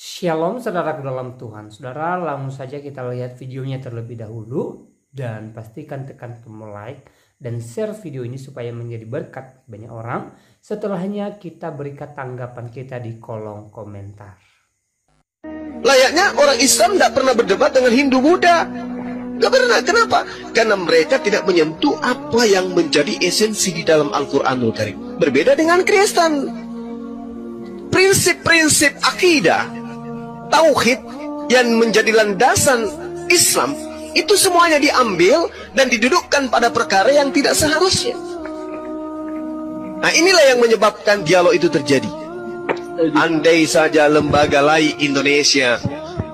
Shalom saudaraku dalam Tuhan. Saudara, langsung saja kita lihat videonya terlebih dahulu. Dan pastikan tekan tombol like dan share video ini supaya menjadi berkat banyak orang. Setelahnya kita berikan tanggapan kita di kolom komentar. Layaknya orang Islam tidak pernah berdebat dengan Hindu Buddha. Gak pernah. Kenapa? Karena mereka tidak menyentuh apa yang menjadi esensi di dalam Al-Quranul Karim. Berbeda dengan Kristen. Prinsip-prinsip akidah, tauhid yang menjadi landasan Islam, itu semuanya diambil dan didudukkan pada perkara yang tidak seharusnya. Nah, inilah yang menyebabkan dialog itu terjadi. Andai saja lembaga lain Indonesia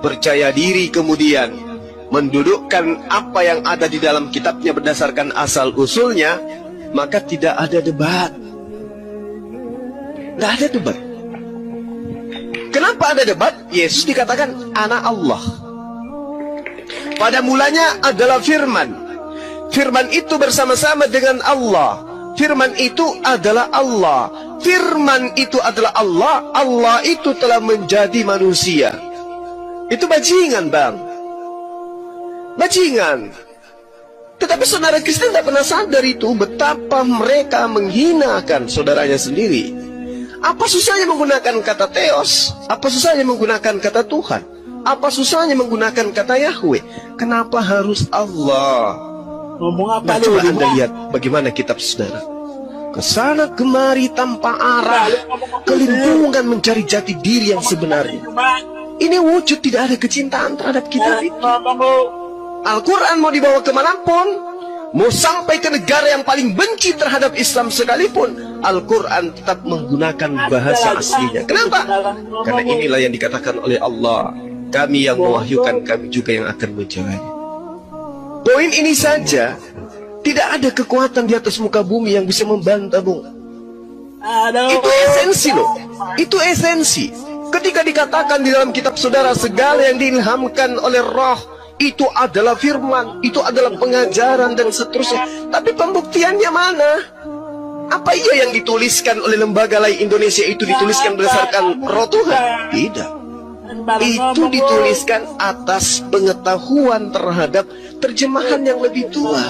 percaya diri kemudian mendudukkan apa yang ada di dalam kitabnya berdasarkan asal-usulnya, maka tidak ada debat. Tidak ada debat. Kenapa ada debat? Yesus dikatakan anak Allah. Pada mulanya adalah firman. Firman itu bersama-sama dengan Allah. Firman itu adalah Allah. Firman itu adalah Allah. Allah itu telah menjadi manusia. Itu bajingan, bang. Bajingan. Tetapi saudara Kristen tidak pernah sadar itu, betapa mereka menghinakan saudaranya sendiri. Apa susahnya menggunakan kata Theos? Apa susahnya menggunakan kata Tuhan? Apa susahnya menggunakan kata Yahweh? Kenapa harus Allah? Ngomong Nah, apa coba lu? Anda lihat bagaimana kitab saudara. Kesana kemari tanpa arah, kelimpungan mencari jati diri yang sebenarnya. Ini wujud tidak ada kecintaan terhadap kita itu. Al-Quran mau dibawa kemanapun, mau sampai ke negara yang paling benci terhadap Islam sekalipun, Al-Quran tetap menggunakan bahasa aslinya. Kenapa? Karena inilah yang dikatakan oleh Allah, kami yang mewahyukan, kami juga yang akan menjaganya. Poin ini saja, tidak ada kekuatan di atas muka bumi yang bisa membantah, Bung. Itu esensi loh. Itu esensi. Ketika dikatakan di dalam kitab saudara, segala yang diilhamkan oleh roh itu adalah firman, itu adalah pengajaran dan seterusnya. Tapi pembuktiannya mana? Apa iya yang dituliskan oleh lembaga lain Indonesia itu dituliskan berdasarkan roh Tuhan? Tidak. Itu dituliskan atas pengetahuan terhadap terjemahan yang lebih tua,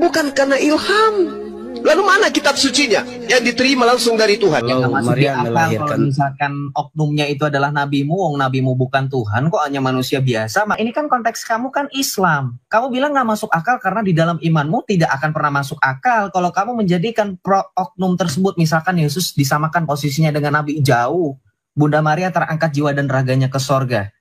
bukan karena ilham. Lalu mana kitab sucinya yang diterima langsung dari Tuhan? Yang nggak masuk di Maria akal melahirkan. kalau misalkan oknumnya itu adalah nabimu, wong nabimu bukan Tuhan, kok hanya manusia biasa. Ini kan konteks kamu kan Islam. Kamu bilang nggak masuk akal karena di dalam imanmu tidak akan pernah masuk akal kalau kamu menjadikan oknum tersebut, misalkan Yesus disamakan posisinya dengan Nabi, jauh. Bunda Maria terangkat jiwa dan raganya ke sorga.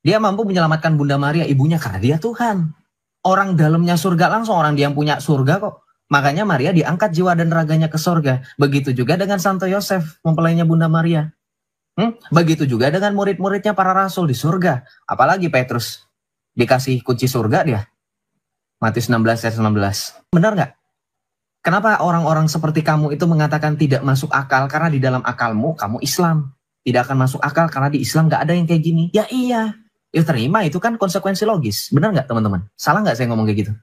Dia mampu menyelamatkan Bunda Maria, ibunya, karena dia Tuhan. Orang dalamnya surga langsung, orang dia yang punya surga kok. Makanya Maria diangkat jiwa dan raganya ke sorga. Begitu juga dengan Santo Yosef, mempelainya Bunda Maria. Begitu juga dengan murid-muridnya para rasul di surga. Apalagi Petrus, dikasih kunci surga dia. Matius 16 ayat 19. Benar nggak? Kenapa orang-orang seperti kamu itu mengatakan tidak masuk akal? Karena di dalam akalmu, kamu Islam. Tidak akan masuk akal karena di Islam nggak ada yang kayak gini. Ya iya. Ya terima, itu kan konsekuensi logis. Benar nggak teman-teman? Salah nggak saya ngomong kayak gitu?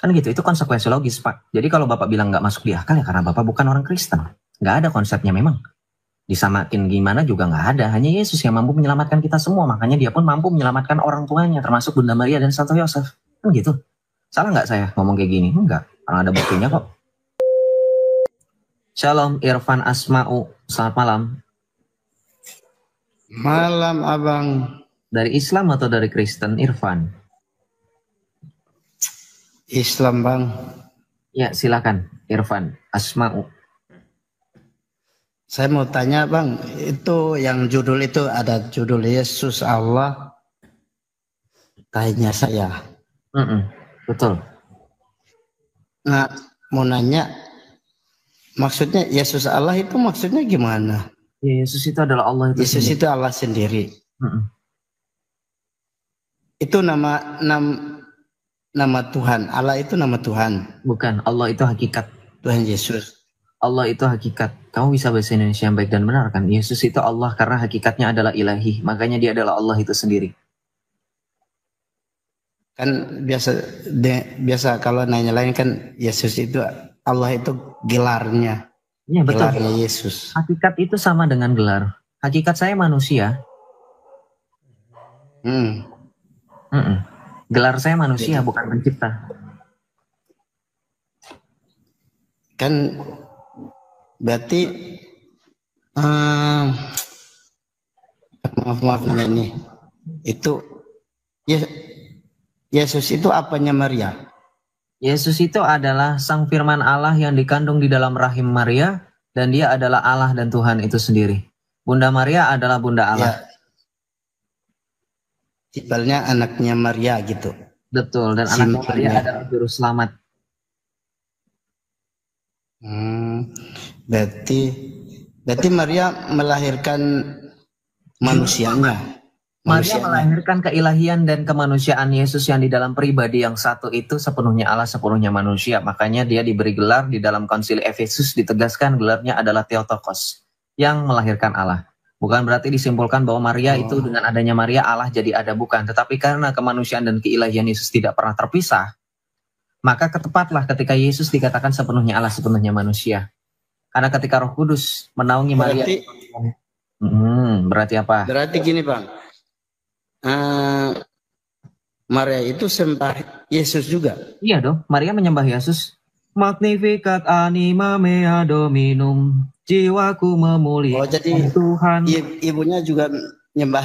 Kan gitu, itu konsekuensi logis, Pak. Jadi kalau Bapak bilang nggak masuk di akal ya karena Bapak bukan orang Kristen. Nggak ada konsepnya memang. Disamakin gimana juga nggak ada. Hanya Yesus yang mampu menyelamatkan kita semua. Makanya dia pun mampu menyelamatkan orang tuanya, termasuk Bunda Maria dan Santo Yosef. Kan gitu. Salah nggak saya ngomong kayak gini? Enggak. Karena ada buktinya kok. Shalom, Irfan Asma'u. Selamat malam. Malam abang. Dari Islam atau dari Kristen, Irfan? Islam bang. Ya, silakan, Irfan Asma'u. Saya mau tanya bang, itu yang judul itu ada judul Yesus Allah. Tanya saya. Betul. Nah, mau nanya, maksudnya Yesus Allah itu maksudnya gimana? Ya, Yesus itu adalah Allah itu Yesus sendiri. itu Allah sendiri. Itu nama Tuhan. Allah itu nama Tuhan. Bukan, Allah itu hakikat. Tuhan Yesus. Allah itu hakikat. Kamu bisa bahasa Indonesia yang baik dan benar kan? Yesus itu Allah karena hakikatnya adalah ilahi. Makanya dia adalah Allah itu sendiri. Kan biasa kalau nanya lain kan Yesus itu Allah itu gelarnya. Ya betul. Gelarnya Yesus. Hakikat itu sama dengan gelar. Hakikat saya manusia. Gelar saya manusia, bukan pencipta. Kan berarti maaf ini itu Yesus itu apanya Maria? Yesus itu adalah Sang Firman Allah yang dikandung di dalam rahim Maria, dan dia adalah Allah dan Tuhan itu sendiri. Bunda Maria adalah Bunda Allah. Simpelnya anaknya Maria gitu. Betul, dan anaknya Maria adalah juru selamat. Berarti Maria melahirkan manusianya. Maria melahirkan keilahian dan kemanusiaan Yesus yang di dalam pribadi yang satu itu sepenuhnya Allah, sepenuhnya manusia. Makanya dia diberi gelar di dalam konsili Efesus, ditegaskan gelarnya adalah Theotokos, yang melahirkan Allah. Bukan berarti disimpulkan bahwa Maria itu dengan adanya Maria Allah jadi ada, bukan. Tetapi karena kemanusiaan dan keilahian Yesus tidak pernah terpisah, maka ketepatlah ketika Yesus dikatakan sepenuhnya Allah, sepenuhnya manusia. Karena ketika Roh Kudus menaungi Maria. Berarti apa? Berarti gini Bang, Maria itu sembah Yesus juga. Iya dong, Maria menyembah Yesus. Magnificat anima mea Dominum, jiwaku memuliakan Tuhan. Ibunya juga menyembah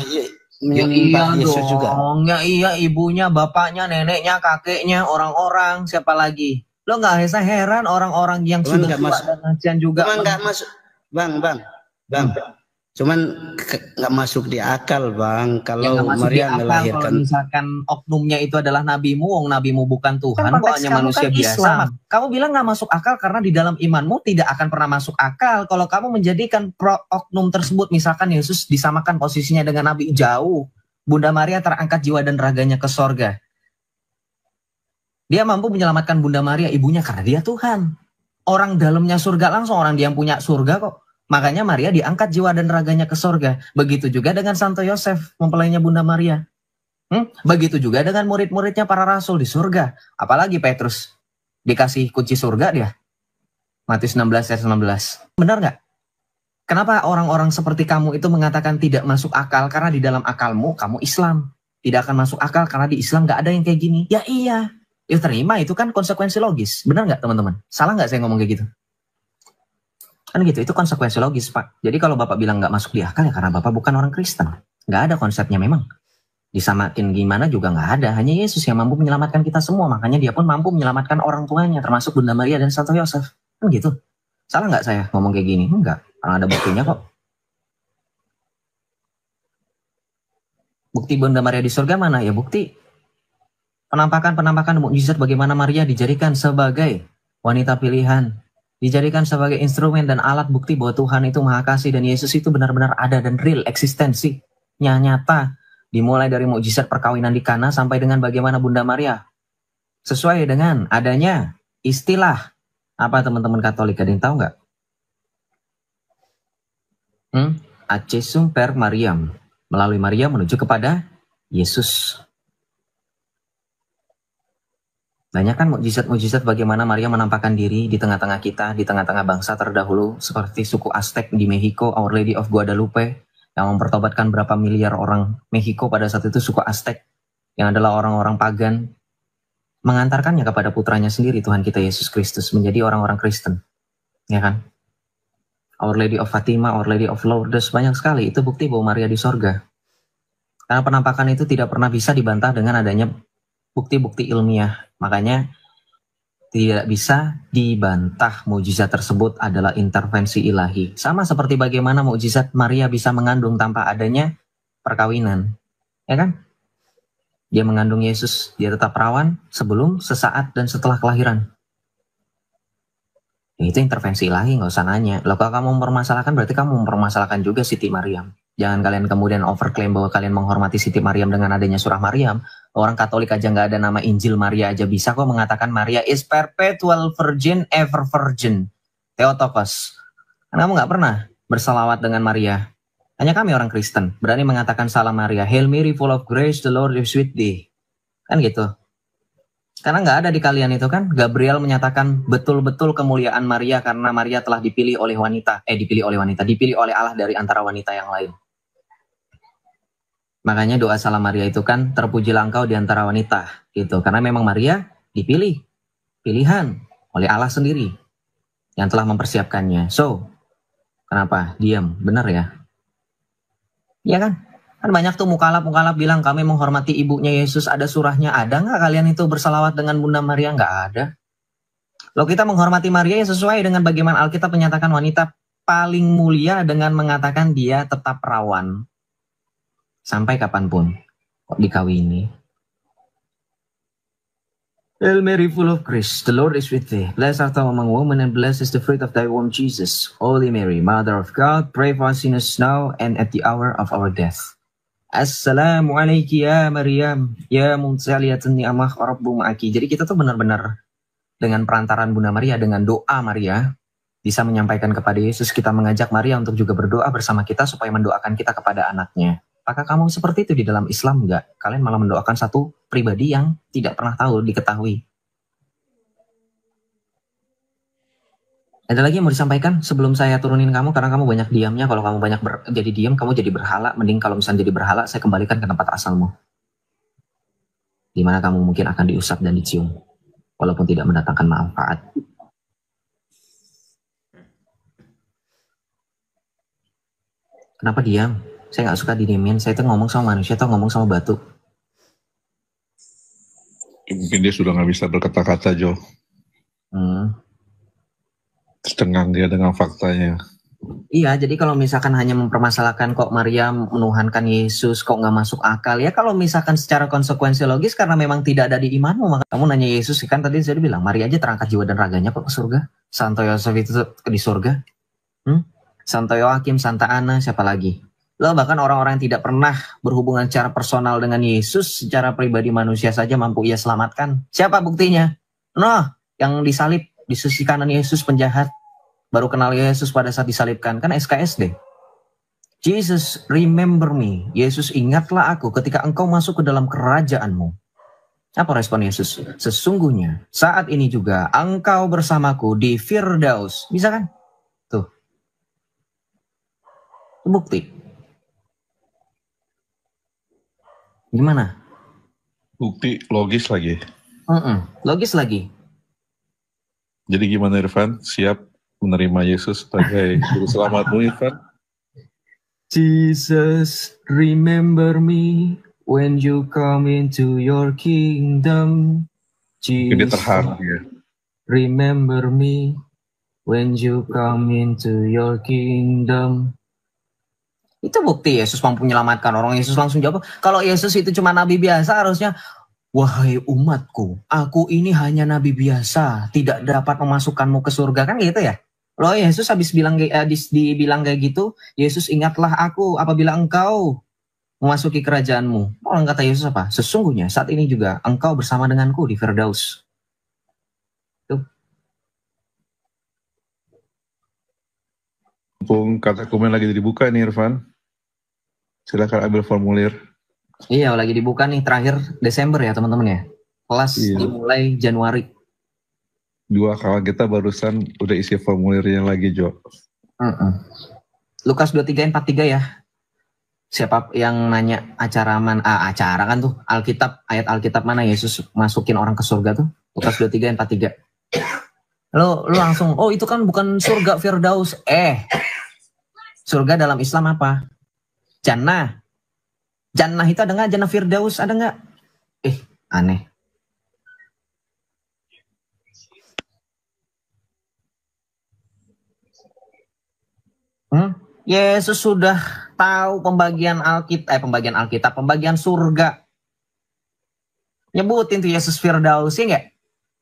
Yesus juga. Ya iya, ibunya, bapaknya, neneknya, kakeknya, orang-orang, siapa lagi? Lo nggak heran orang-orang yang sudah tua dan lansian juga. Cuman nggak masuk, Bang. Cuman nggak masuk di akal Bang, kalau Maria melahirkan. Kalau misalkan oknumnya itu adalah nabimu, nabimu bukan Tuhan, kok hanya manusia biasa. Kamu bilang nggak masuk akal karena di dalam imanmu tidak akan pernah masuk akal kalau kamu menjadikan oknum tersebut, misalkan Yesus disamakan posisinya dengan nabi, jauh. Bunda Maria terangkat jiwa dan raganya ke sorga. Dia mampu menyelamatkan Bunda Maria, ibunya, karena dia Tuhan. Orang dalamnya surga langsung, orang dia yang punya surga kok. Makanya Maria diangkat jiwa dan raganya ke sorga. Begitu juga dengan Santo Yosef, mempelainya Bunda Maria. Begitu juga dengan murid-muridnya para rasul di surga. Apalagi Petrus, dikasih kunci surga dia. Matius 16 ayat 19. Benar nggak? Kenapa orang-orang seperti kamu itu mengatakan tidak masuk akal? Karena di dalam akalmu, kamu Islam. Tidak akan masuk akal karena di Islam nggak ada yang kayak gini. Ya iya. Ya terima, itu kan konsekuensi logis. Benar nggak teman-teman? Salah nggak saya ngomong kayak gitu? Kan gitu, itu konsekuensi logis Pak. Jadi kalau Bapak bilang nggak masuk di akal ya karena Bapak bukan orang Kristen. Nggak ada konsepnya memang. Disamakin gimana juga nggak ada. Hanya Yesus yang mampu menyelamatkan kita semua. Makanya dia pun mampu menyelamatkan orang tuanya, termasuk Bunda Maria dan Santo Yosef. Kan gitu. Salah nggak saya ngomong kayak gini? Enggak. Karena ada buktinya kok. Bukti Bunda Maria di surga mana? Ya bukti penampakan mukjizat bagaimana Maria dijadikan sebagai wanita pilihan, dijadikan sebagai instrumen dan alat bukti bahwa Tuhan itu Maha Kasih dan Yesus itu benar-benar ada dan real, eksistensinya nyata. Dimulai dari mukjizat perkawinan di Kana sampai dengan bagaimana Bunda Maria sesuai dengan adanya istilah apa teman-teman Katolik, ada yang tahu nggak? Accessum per Mariam, melalui Maria menuju kepada Yesus. Banyak kan mukjizat-mukjizat bagaimana Maria menampakkan diri di tengah-tengah kita, di tengah-tengah bangsa terdahulu, seperti suku Aztec di Mexico, Our Lady of Guadalupe, yang mempertobatkan berapa miliar orang Mexico pada saat itu, suku Aztec, yang adalah orang-orang pagan, mengantarkannya kepada putranya sendiri, Tuhan kita Yesus Kristus, menjadi orang-orang Kristen. Ya kan? Our Lady of Fatima, Our Lady of Lourdes, banyak sekali. Itu bukti bahwa Maria di sorga. Karena penampakan itu tidak pernah bisa dibantah dengan adanya bukti-bukti ilmiah. Makanya tidak bisa dibantah mukjizat tersebut adalah intervensi ilahi. Sama seperti bagaimana mukjizat Maria bisa mengandung tanpa adanya perkawinan. Ya kan? Dia mengandung Yesus, dia tetap perawan sebelum, sesaat, dan setelah kelahiran. Ya, itu intervensi ilahi, nggak usah nanya. Loh, kalau kamu mempermasalahkan, berarti kamu mempermasalahkan juga Siti Maryam. Jangan kalian kemudian overklaim bahwa kalian menghormati Siti Maryam dengan adanya surah Maryam. Orang Katolik aja nggak ada nama Injil Maria aja bisa kok mengatakan Maria is perpetual virgin, ever virgin. Theotokos. Karena kamu nggak pernah bersalawat dengan Maria. Hanya kami orang Kristen berani mengatakan salam Maria. Hail Mary full of grace, the Lord is with thee. Kan gitu. Karena nggak ada di kalian itu kan, Gabriel menyatakan betul-betul kemuliaan Maria karena Maria telah dipilih oleh dipilih oleh Allah dari antara wanita yang lain. Makanya doa salam Maria itu kan, terpujilah engkau di antara wanita, gitu. Karena memang Maria dipilih, pilihan oleh Allah sendiri yang telah mempersiapkannya. So, kenapa diam? Benar ya? Iya kan? Kan banyak tuh mukalaf bilang kami menghormati ibunya Yesus, ada surahnya. Ada nggak kalian itu bersalawat dengan Bunda Maria? Nggak ada. Loh, kita menghormati Maria ya sesuai dengan bagaimana Alkitab menyatakan wanita paling mulia dengan mengatakan dia tetap perawan. Sampai kapanpun kok dikawini. Hail Mary, full of grace, the Lord is with thee. Blessed art thou among women, and blessed is the fruit of thy womb, Jesus. Holy Mary, Mother of God, pray for us sinners now and at the hour of our death. Assalamualaikum ya Maryam, ya munsaliyatun ni'amah rabbu ma'aki. Jadi kita tuh benar-benar dengan perantaran Bunda Maria, dengan doa Maria, bisa menyampaikan kepada Yesus. Kita mengajak Maria untuk juga berdoa bersama kita supaya mendoakan kita kepada anaknya. Apakah kamu seperti itu di dalam Islam? Enggak. Kalian malah mendoakan satu pribadi yang tidak pernah diketahui. Ada lagi yang mau disampaikan sebelum saya turunin kamu, karena kamu banyak diamnya. Kalau kamu banyak jadi diam, kamu jadi berhala. Mending kalau misalnya jadi berhala, saya kembalikan ke tempat asalmu. Di mana kamu mungkin akan diusap dan dicium, walaupun tidak mendatangkan manfaat. Kenapa diam? Saya nggak suka didiemin. Saya tuh ngomong sama manusia atau ngomong sama batu. Mungkin dia sudah nggak bisa berkata-kata, Jo. Setengah dia dengan faktanya. Iya, jadi kalau misalkan hanya mempermasalahkan kok Maria menuhankan Yesus, kok nggak masuk akal. Ya kalau misalkan secara konsekuensi logis karena memang tidak ada di imanmu, maka kamu nanya Yesus, kan tadi saya bilang, Maria aja terangkat jiwa dan raganya kok ke surga. Santo Yosef itu di surga. Santo Yoakim, Santa Ana, siapa lagi? Loh, bahkan orang-orang yang tidak pernah berhubungan secara personal dengan Yesus, secara pribadi manusia saja mampu ia selamatkan. Siapa buktinya? Noh, yang disalib di sisi kanan Yesus penjahat. Baru kenal Yesus pada saat disalibkan. Kan SKSD. Jesus, remember me. Yesus, ingatlah aku ketika engkau masuk ke dalam kerajaanmu. Apa respon Yesus? Sesungguhnya saat ini juga engkau bersamaku di Firdaus. Bisa kan? Tuh. Bukti. Gimana? Bukti logis lagi. Logis lagi. Jadi gimana Irfan? Siap menerima Yesus sebagai juru selamatmu, Irfan? Jesus, remember me when you come into your kingdom. Ini Jesus, terharu ya. remember me when you come into your kingdom. Itu bukti Yesus mampu menyelamatkan orang. Yesus langsung jawab, kalau Yesus itu cuma nabi biasa, harusnya, wahai umatku, aku ini hanya nabi biasa, tidak dapat memasukkanmu ke surga. Kan gitu ya? Loh, Yesus habis dibilang kayak gitu, Yesus, ingatlah aku apabila engkau memasuki kerajaanmu. Orang kata Yesus apa? Sesungguhnya saat ini juga engkau bersama denganku di Firdaus. Tuh. Mumpung kata komen lagi dibuka nih Irfan. Silakan ambil formulir. Iya, lagi dibuka nih, terakhir Desember ya teman-teman ya. Kelas dimulai Januari. 2 kawan kita barusan udah isi formulirnya lagi, Jo. Lukas 23:43 ya. Siapa yang nanya acara kan tuh Alkitab, ayat Alkitab mana Yesus masukin orang ke surga tuh? Lukas 23:43. Lu langsung, oh itu kan bukan surga Firdaus. Surga dalam Islam apa? Jannah. Jannah itu ada nggak? Jannah Firdaus ada nggak? Aneh. Yesus sudah tahu pembagian surga. Nyebutin tuh Yesus Firdaus, ya nggak?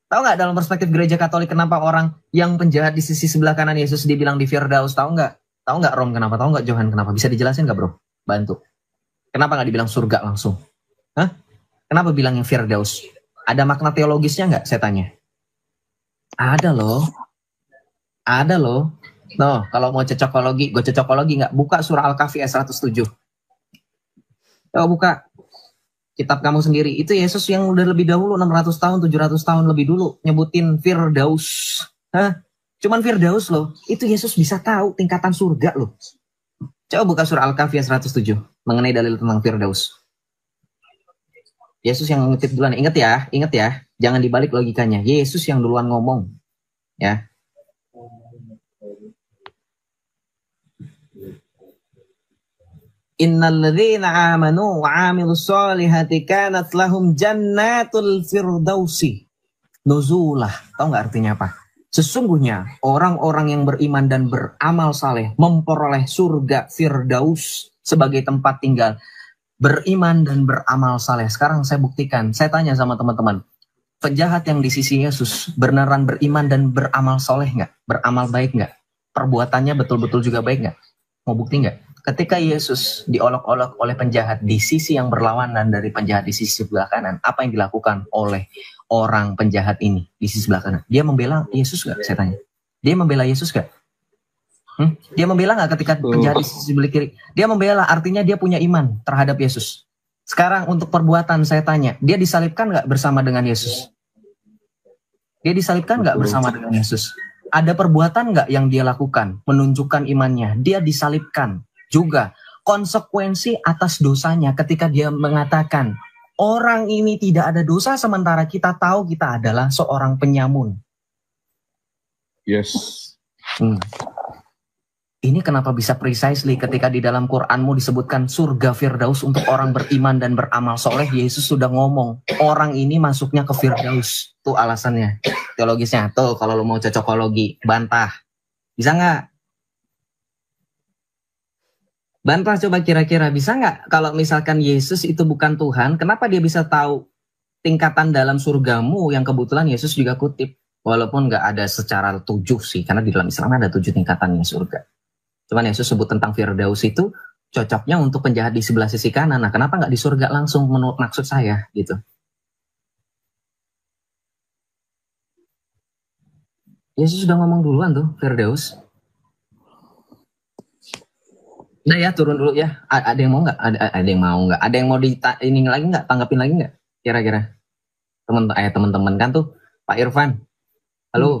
Tahu nggak dalam perspektif gereja Katolik kenapa orang yang penjahat di sisi sebelah kanan Yesus dibilang di Firdaus? Tahu nggak? Tahu nggak Rom kenapa? Tahu nggak Johan kenapa? Bisa dijelasin nggak bro? Bantu. Kenapa nggak dibilang surga langsung? Kenapa bilang yang Firdaus? Ada makna teologisnya nggak? Saya tanya. Ada loh. No, kalau mau cocokologi, gue cocokologi nggak? Buka surah Al-Kahfi ayat 107. Coba buka. kitab kamu sendiri. Itu Yesus yang udah lebih dahulu, 600 tahun, 700 tahun lebih dulu, nyebutin Firdaus. Hah? Cuman Firdaus loh. Itu Yesus bisa tahu tingkatan surga loh. Coba buka surah Al-Kahfi 107 mengenai dalil tentang Firdaus. Yesus yang ngutip duluan. Ingat ya. Jangan dibalik logikanya. Yesus yang duluan ngomong. Ya. Innalladzina amanu wa 'amilus solihati kanat lahum jannatul firdausi nuzulah. Tahu nggak artinya apa? Sesungguhnya orang-orang yang beriman dan beramal saleh memperoleh surga Firdaus sebagai tempat tinggal. Beriman dan beramal saleh. Sekarang saya buktikan. Saya tanya sama teman-teman. Penjahat yang di sisi Yesus beneran beriman dan beramal soleh nggak? Beramal baik nggak? Perbuatannya betul-betul juga baik nggak? Mau bukti nggak? Ketika Yesus diolok-olok oleh penjahat di sisi yang berlawanan dari penjahat di sisi sebelah kanan, apa yang dilakukan oleh orang penjahat ini di sisi sebelah kanan? Dia membela Yesus nggak? Saya tanya. Dia membela Yesus nggak? Dia membela nggak ketika penjahat di sisi sebelah kiri? Dia membela, artinya dia punya iman terhadap Yesus. Sekarang untuk perbuatan saya tanya, dia disalibkan nggak bersama dengan Yesus? Dia disalibkan nggak bersama dengan Yesus? Ada perbuatan nggak yang dia lakukan menunjukkan imannya? Dia disalibkan. Juga konsekuensi atas dosanya ketika dia mengatakan orang ini tidak ada dosa sementara kita tahu kita adalah seorang penyamun. Yes. Ini kenapa bisa precisely ketika di dalam Quranmu disebutkan surga Firdaus untuk orang beriman dan beramal soleh. Yesus sudah ngomong orang ini masuknya ke Firdaus. Tuh alasannya, teologisnya. Tuh kalau lo mau cocokologi, bantah. Bisa nggak? Bantah coba kira-kira bisa nggak kalau misalkan Yesus itu bukan Tuhan, kenapa dia bisa tahu tingkatan dalam surgamu yang kebetulan Yesus juga kutip. Walaupun nggak ada secara 7 sih, karena di dalam Islam ada 7 tingkatannya surga. Cuman Yesus sebut tentang Firdaus itu cocoknya untuk penjahat di sebelah sisi kanan. Nah kenapa nggak di surga langsung menurut maksud saya gitu. Yesus sudah ngomong duluan tuh Firdaus. Nah ya turun dulu ya. Ada yang mau nggak? Ada yang mau nggak? Ada yang mau ini lagi nggak? Tanggapin lagi nggak? Kira-kira teman-teman kan tuh Pak Irfan. Halo.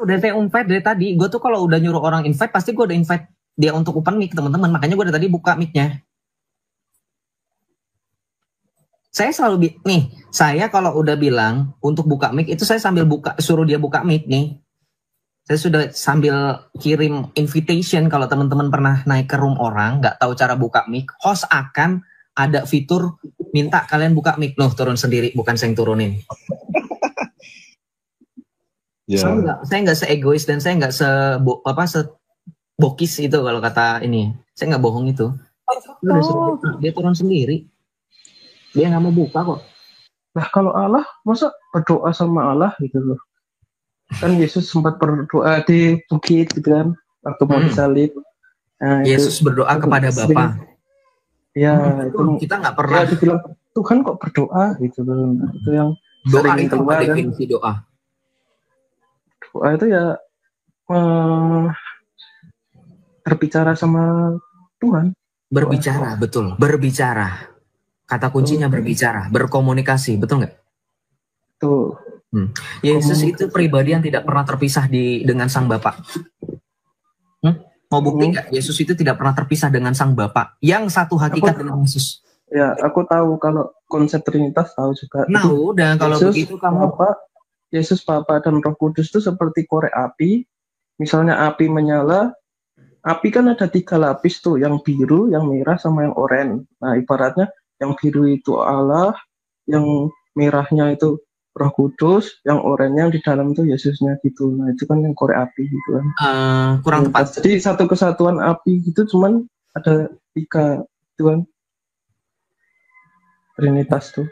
Udah saya invite dari tadi. Gue tuh kalau udah nyuruh orang invite pasti gue udah invite dia untuk open mic teman-teman. Makanya gue dari tadi buka mic-nya. Saya selalu saya kalau udah bilang untuk buka mic itu saya sambil suruh dia buka mic nih. Saya sudah sambil kirim invitation kalau teman-teman pernah naik ke room orang, nggak tahu cara buka mic, host akan ada fitur minta kalian buka mic. Loh, turun sendiri, bukan saya yang turunin. Yeah. Saya nggak se-egois dan saya nggak sebokis itu kalau kata ini. Saya nggak bohong itu. Dia turun sendiri. Dia nggak mau buka kok. Nah kalau Allah, masa berdoa sama Allah gitu loh. Kan Yesus sempat berdoa di bukit gitu kan waktu mau disalib. Nah, Yesus berdoa kepada Bapa. Ya itu kita nggak pernah. Ya, dibilang Tuhan kok berdoa gitu loh. Nah, itu yang doa itu apa definisi doa? Doa itu ya berbicara sama Tuhan. Berbicara, betul. Berbicara. Kata kuncinya berbicara, berkomunikasi, betul nggak? Tuh. Yesus itu pribadi yang tidak pernah terpisah dengan Sang Bapa. Mau bukti nggak? Yesus itu tidak pernah terpisah dengan Sang Bapa. Yang satu hakikat dengan Yesus. Ya, aku tahu kalau konsep Trinitas tahu juga. Nah, udah kalau Yesus, begitu kamu Yesus, Bapa dan Roh Kudus itu seperti korek api. Misalnya api menyala, api kan ada 3 lapis tuh, yang biru, yang merah, sama yang oranye. Nah, ibaratnya yang biru itu Allah, yang merahnya itu Roh Kudus, yang oranye yang di dalam itu Yesusnya gitu. Nah itu kan yang korek api gitu kan. Kurang tepat. Jadi satu kesatuan api gitu, cuman ada 3 gitu kan. Trinitas tuh.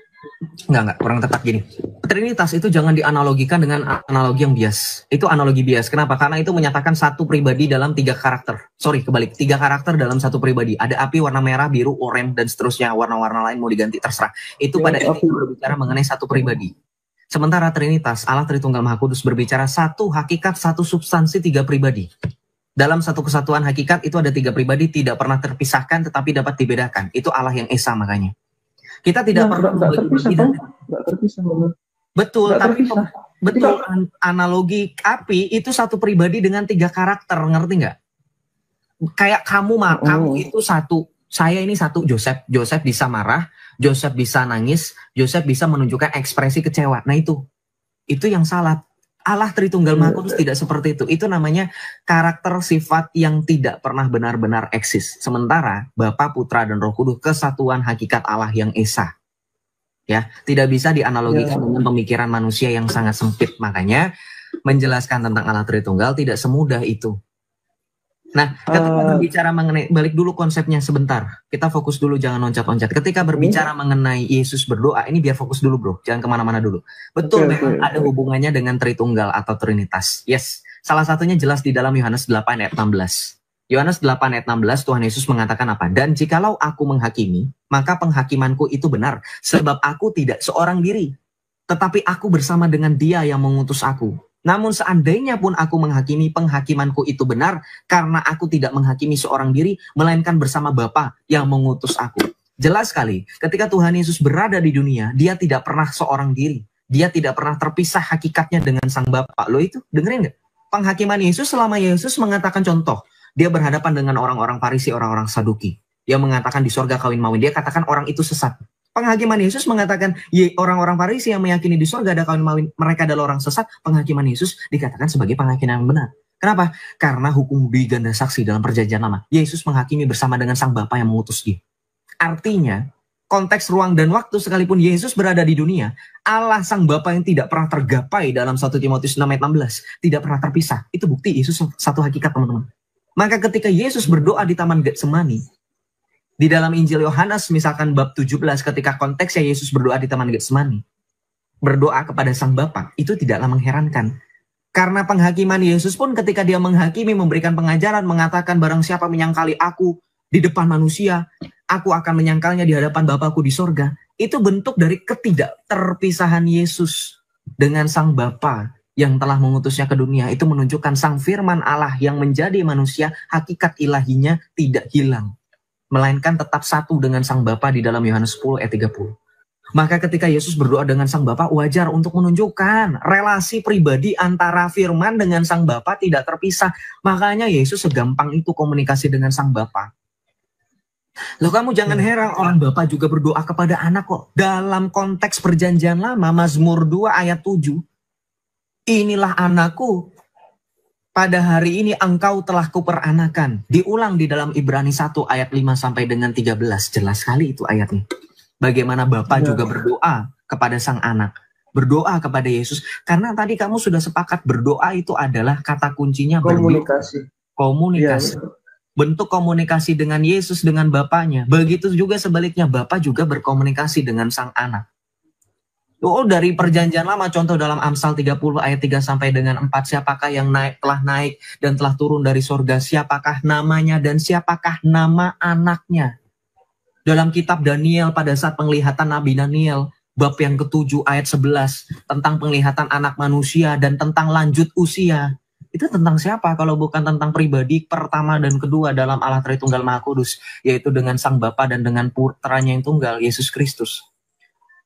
Enggak, kurang tepat gini. Trinitas itu jangan dianalogikan dengan analogi yang bias. Itu analogi bias. Kenapa? Karena itu menyatakan satu pribadi dalam 3 karakter. Sorry, kebalik. 3 karakter dalam satu pribadi. Ada api warna merah, biru, oranye, dan seterusnya. Warna-warna lain mau diganti, terserah. Itu pada intinya berbicara mengenai satu pribadi. Sementara Trinitas, Allah Tritunggal Maha Kudus berbicara satu hakikat, satu substansi, 3 pribadi. Dalam satu kesatuan hakikat itu ada 3 pribadi, tidak pernah terpisahkan tetapi dapat dibedakan. Itu Allah yang Esa makanya. Kita tidak pernah nggak terpisah, nggak terpisah. Betul, Nggak tapi terpisah. betul analogi api itu satu pribadi dengan 3 karakter, ngerti nggak? Kayak kamu itu satu, saya ini satu, Joseph bisa marah, Joseph bisa nangis, Joseph bisa menunjukkan ekspresi kecewa. Nah itu yang salah. Allah Tritunggal Maha Kudus tidak seperti itu. Itu namanya karakter sifat yang tidak pernah benar-benar eksis. Sementara Bapa, Putra, dan Roh Kudus kesatuan hakikat Allah yang Esa. Ya, tidak bisa dianalogikan dengan pemikiran manusia yang sangat sempit. Makanya menjelaskan tentang Allah Tritunggal tidak semudah itu. Nah, ketika berbicara mengenai, balik dulu konsepnya sebentar. Kita fokus dulu, jangan loncat-loncat. Ketika berbicara mengenai Yesus berdoa, ini biar fokus dulu bro, jangan kemana-mana dulu. Betul, memang ada hubungannya dengan Tritunggal atau Trinitas. Yes, salah satunya jelas di dalam Yohanes 8 ayat 16. Yohanes 8 ayat 16, Tuhan Yesus mengatakan apa? Dan jikalau aku menghakimi, maka penghakimanku itu benar. Sebab aku tidak seorang diri, tetapi aku bersama dengan Dia yang mengutus aku. Namun seandainya pun aku menghakimi, penghakimanku itu benar, karena aku tidak menghakimi seorang diri, melainkan bersama Bapa yang mengutus aku. Jelas sekali, ketika Tuhan Yesus berada di dunia, Dia tidak pernah seorang diri. Dia tidak pernah terpisah hakikatnya dengan Sang Bapa. Lo itu, dengerin nggak? Penghakiman Yesus selama Yesus mengatakan contoh, Dia berhadapan dengan orang-orang Farisi, orang-orang Saduki. Dia mengatakan di sorga kawin-mawin. Dia katakan orang itu sesat. Penghakiman Yesus mengatakan, orang-orang Farisi yang meyakini di surga ada kawin mawin, mereka adalah orang sesat. Penghakiman Yesus dikatakan sebagai penghakiman yang benar. Kenapa? Karena hukum bui ganda saksi dalam perjanjian lama. Yesus menghakimi bersama dengan Sang Bapa yang mengutus Dia. Artinya, konteks ruang dan waktu sekalipun Yesus berada di dunia, Allah Sang Bapa yang tidak pernah tergapai dalam 1 Timotius 6 ayat 16, tidak pernah terpisah. Itu bukti Yesus satu hakikat, teman-teman. Maka ketika Yesus berdoa di Taman Getsemani, di dalam Injil Yohanes misalkan bab 17 ketika konteksnya Yesus berdoa di Taman Getsemani, berdoa kepada Sang Bapa, itu tidaklah mengherankan. Karena penghakiman Yesus pun ketika Dia menghakimi, memberikan pengajaran, mengatakan barang siapa menyangkali aku di depan manusia, aku akan menyangkalnya di hadapan Bapakku di sorga. Itu bentuk dari ketidakterpisahan Yesus dengan Sang Bapa yang telah mengutusnya ke dunia. Itu menunjukkan Sang Firman Allah yang menjadi manusia, hakikat ilahinya tidak hilang, melainkan tetap satu dengan Sang Bapa di dalam Yohanes 10 ayat 30. Maka ketika Yesus berdoa dengan Sang Bapa, wajar untuk menunjukkan relasi pribadi antara Firman dengan Sang Bapa tidak terpisah. Makanya Yesus segampang itu komunikasi dengan Sang Bapa. Loh, kamu jangan heran, orang Bapa juga berdoa kepada anak kok. Dalam konteks perjanjian lama, Mazmur 2 ayat 7. Inilah anakku, pada hari ini engkau telah kuperanakan. Diulang di dalam Ibrani 1 ayat 5 sampai dengan 13. Jelas sekali itu ayatnya. Bagaimana Bapa juga berdoa kepada Sang Anak. Berdoa kepada Yesus. Karena tadi kamu sudah sepakat berdoa itu adalah kata kuncinya komunikasi. Komunikasi. Ya, bentuk komunikasi dengan Yesus dengan Bapaknya. Begitu juga sebaliknya, Bapa juga berkomunikasi dengan Sang Anak. Oh, dari perjanjian lama, contoh dalam Amsal 30 ayat 3 sampai dengan 4, siapakah yang telah naik dan telah turun dari sorga, siapakah namanya dan siapakah nama anaknya. Dalam kitab Daniel pada saat penglihatan Nabi Daniel, bab yang ke-7 ayat 11, tentang penglihatan anak manusia dan tentang lanjut usia. Itu tentang siapa kalau bukan tentang pribadi pertama dan kedua dalam Allah Tritunggal Maha Kudus, yaitu dengan Sang Bapa dan dengan putranya yang tunggal, Yesus Kristus.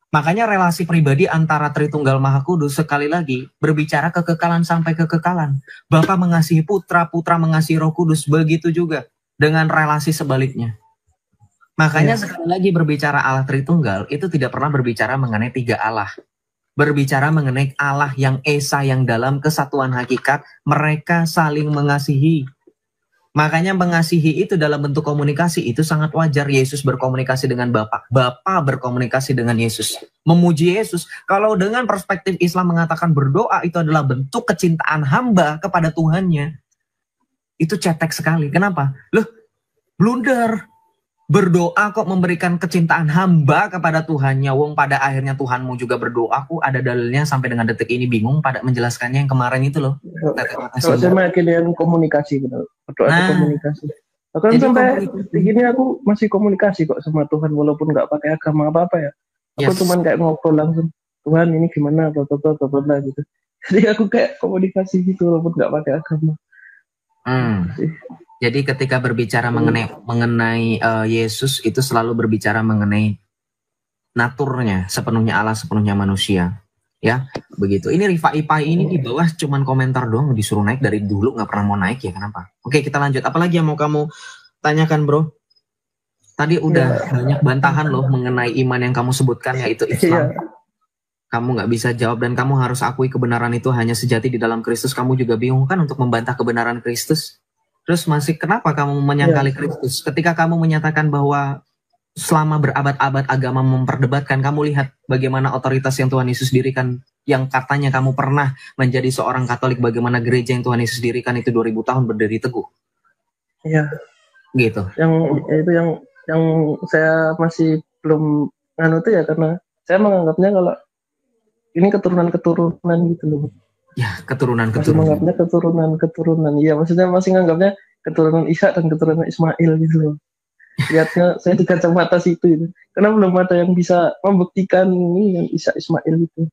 Makanya relasi pribadi antara Tritunggal Maha Kudus sekali lagi berbicara kekekalan sampai kekekalan. Bapa mengasihi putra, putra mengasihi Roh Kudus, begitu juga dengan relasi sebaliknya. Makanya sekali lagi berbicara Allah Tritunggal itu tidak pernah berbicara mengenai 3 Allah. Berbicara mengenai Allah yang Esa, yang dalam kesatuan hakikat mereka saling mengasihi. Makanya mengasihi itu dalam bentuk komunikasi itu sangat wajar. Yesus berkomunikasi dengan Bapa, Bapa berkomunikasi dengan Yesus, memuji Yesus. Kalau dengan perspektif Islam mengatakan berdoa itu adalah bentuk kecintaan hamba kepada Tuhannya, itu cetek sekali. Kenapa? Loh, blunder. Berdoa kok memberikan kecintaan hamba kepada Tuhannya. Wong pada akhirnya Tuhanmu juga berdoa. Aku ada dalilnya sampai dengan detik ini bingung pada menjelaskannya yang kemarin itu loh. Kalau saya makin dengan komunikasi, berdoa itu komunikasi. Bahkan sampai begini aku masih komunikasi kok sama Tuhan walaupun nggak pakai agama apa-apa ya. Aku cuman kayak ngobrol langsung. Tuhan ini gimana, bla gitu. Jadi aku kayak komunikasi gitu walaupun nggak pakai agama. Jadi ketika berbicara mengenai Yesus itu selalu berbicara mengenai naturnya, sepenuhnya Allah, sepenuhnya manusia. Ya, begitu. Ini Rifa Ipai ini di bawah cuman komentar doang, disuruh naik dari dulu nggak pernah mau naik ya, kenapa? Oke, kita lanjut. Apalagi yang mau kamu tanyakan, bro? Tadi udah banyak bantahan loh mengenai iman yang kamu sebutkan, yaitu Islam. Kamu nggak bisa jawab dan kamu harus akui kebenaran itu hanya sejati di dalam Kristus. Kamu juga bingung kan untuk membantah kebenaran Kristus? Terus masih kenapa kamu menyangkali Kristus? Ketika kamu menyatakan bahwa selama berabad-abad agama memperdebatkan, kamu lihat bagaimana otoritas yang Tuhan Yesus dirikan, yang katanya kamu pernah menjadi seorang Katolik, bagaimana gereja yang Tuhan Yesus dirikan itu 2000 tahun berdiri teguh. Iya. Gitu. Yang saya masih belum tuh ya, karena saya menganggapnya kalau ini keturunan gitu loh. Ya, keturunan. Masih menganggapnya keturunan. Iya, maksudnya masih menganggapnya keturunan Ishak dan keturunan Ismail gitu loh. Lihatnya saya di kacamata situ itu. Karena belum ada yang bisa membuktikan ini yang Ishak Ismail gitu.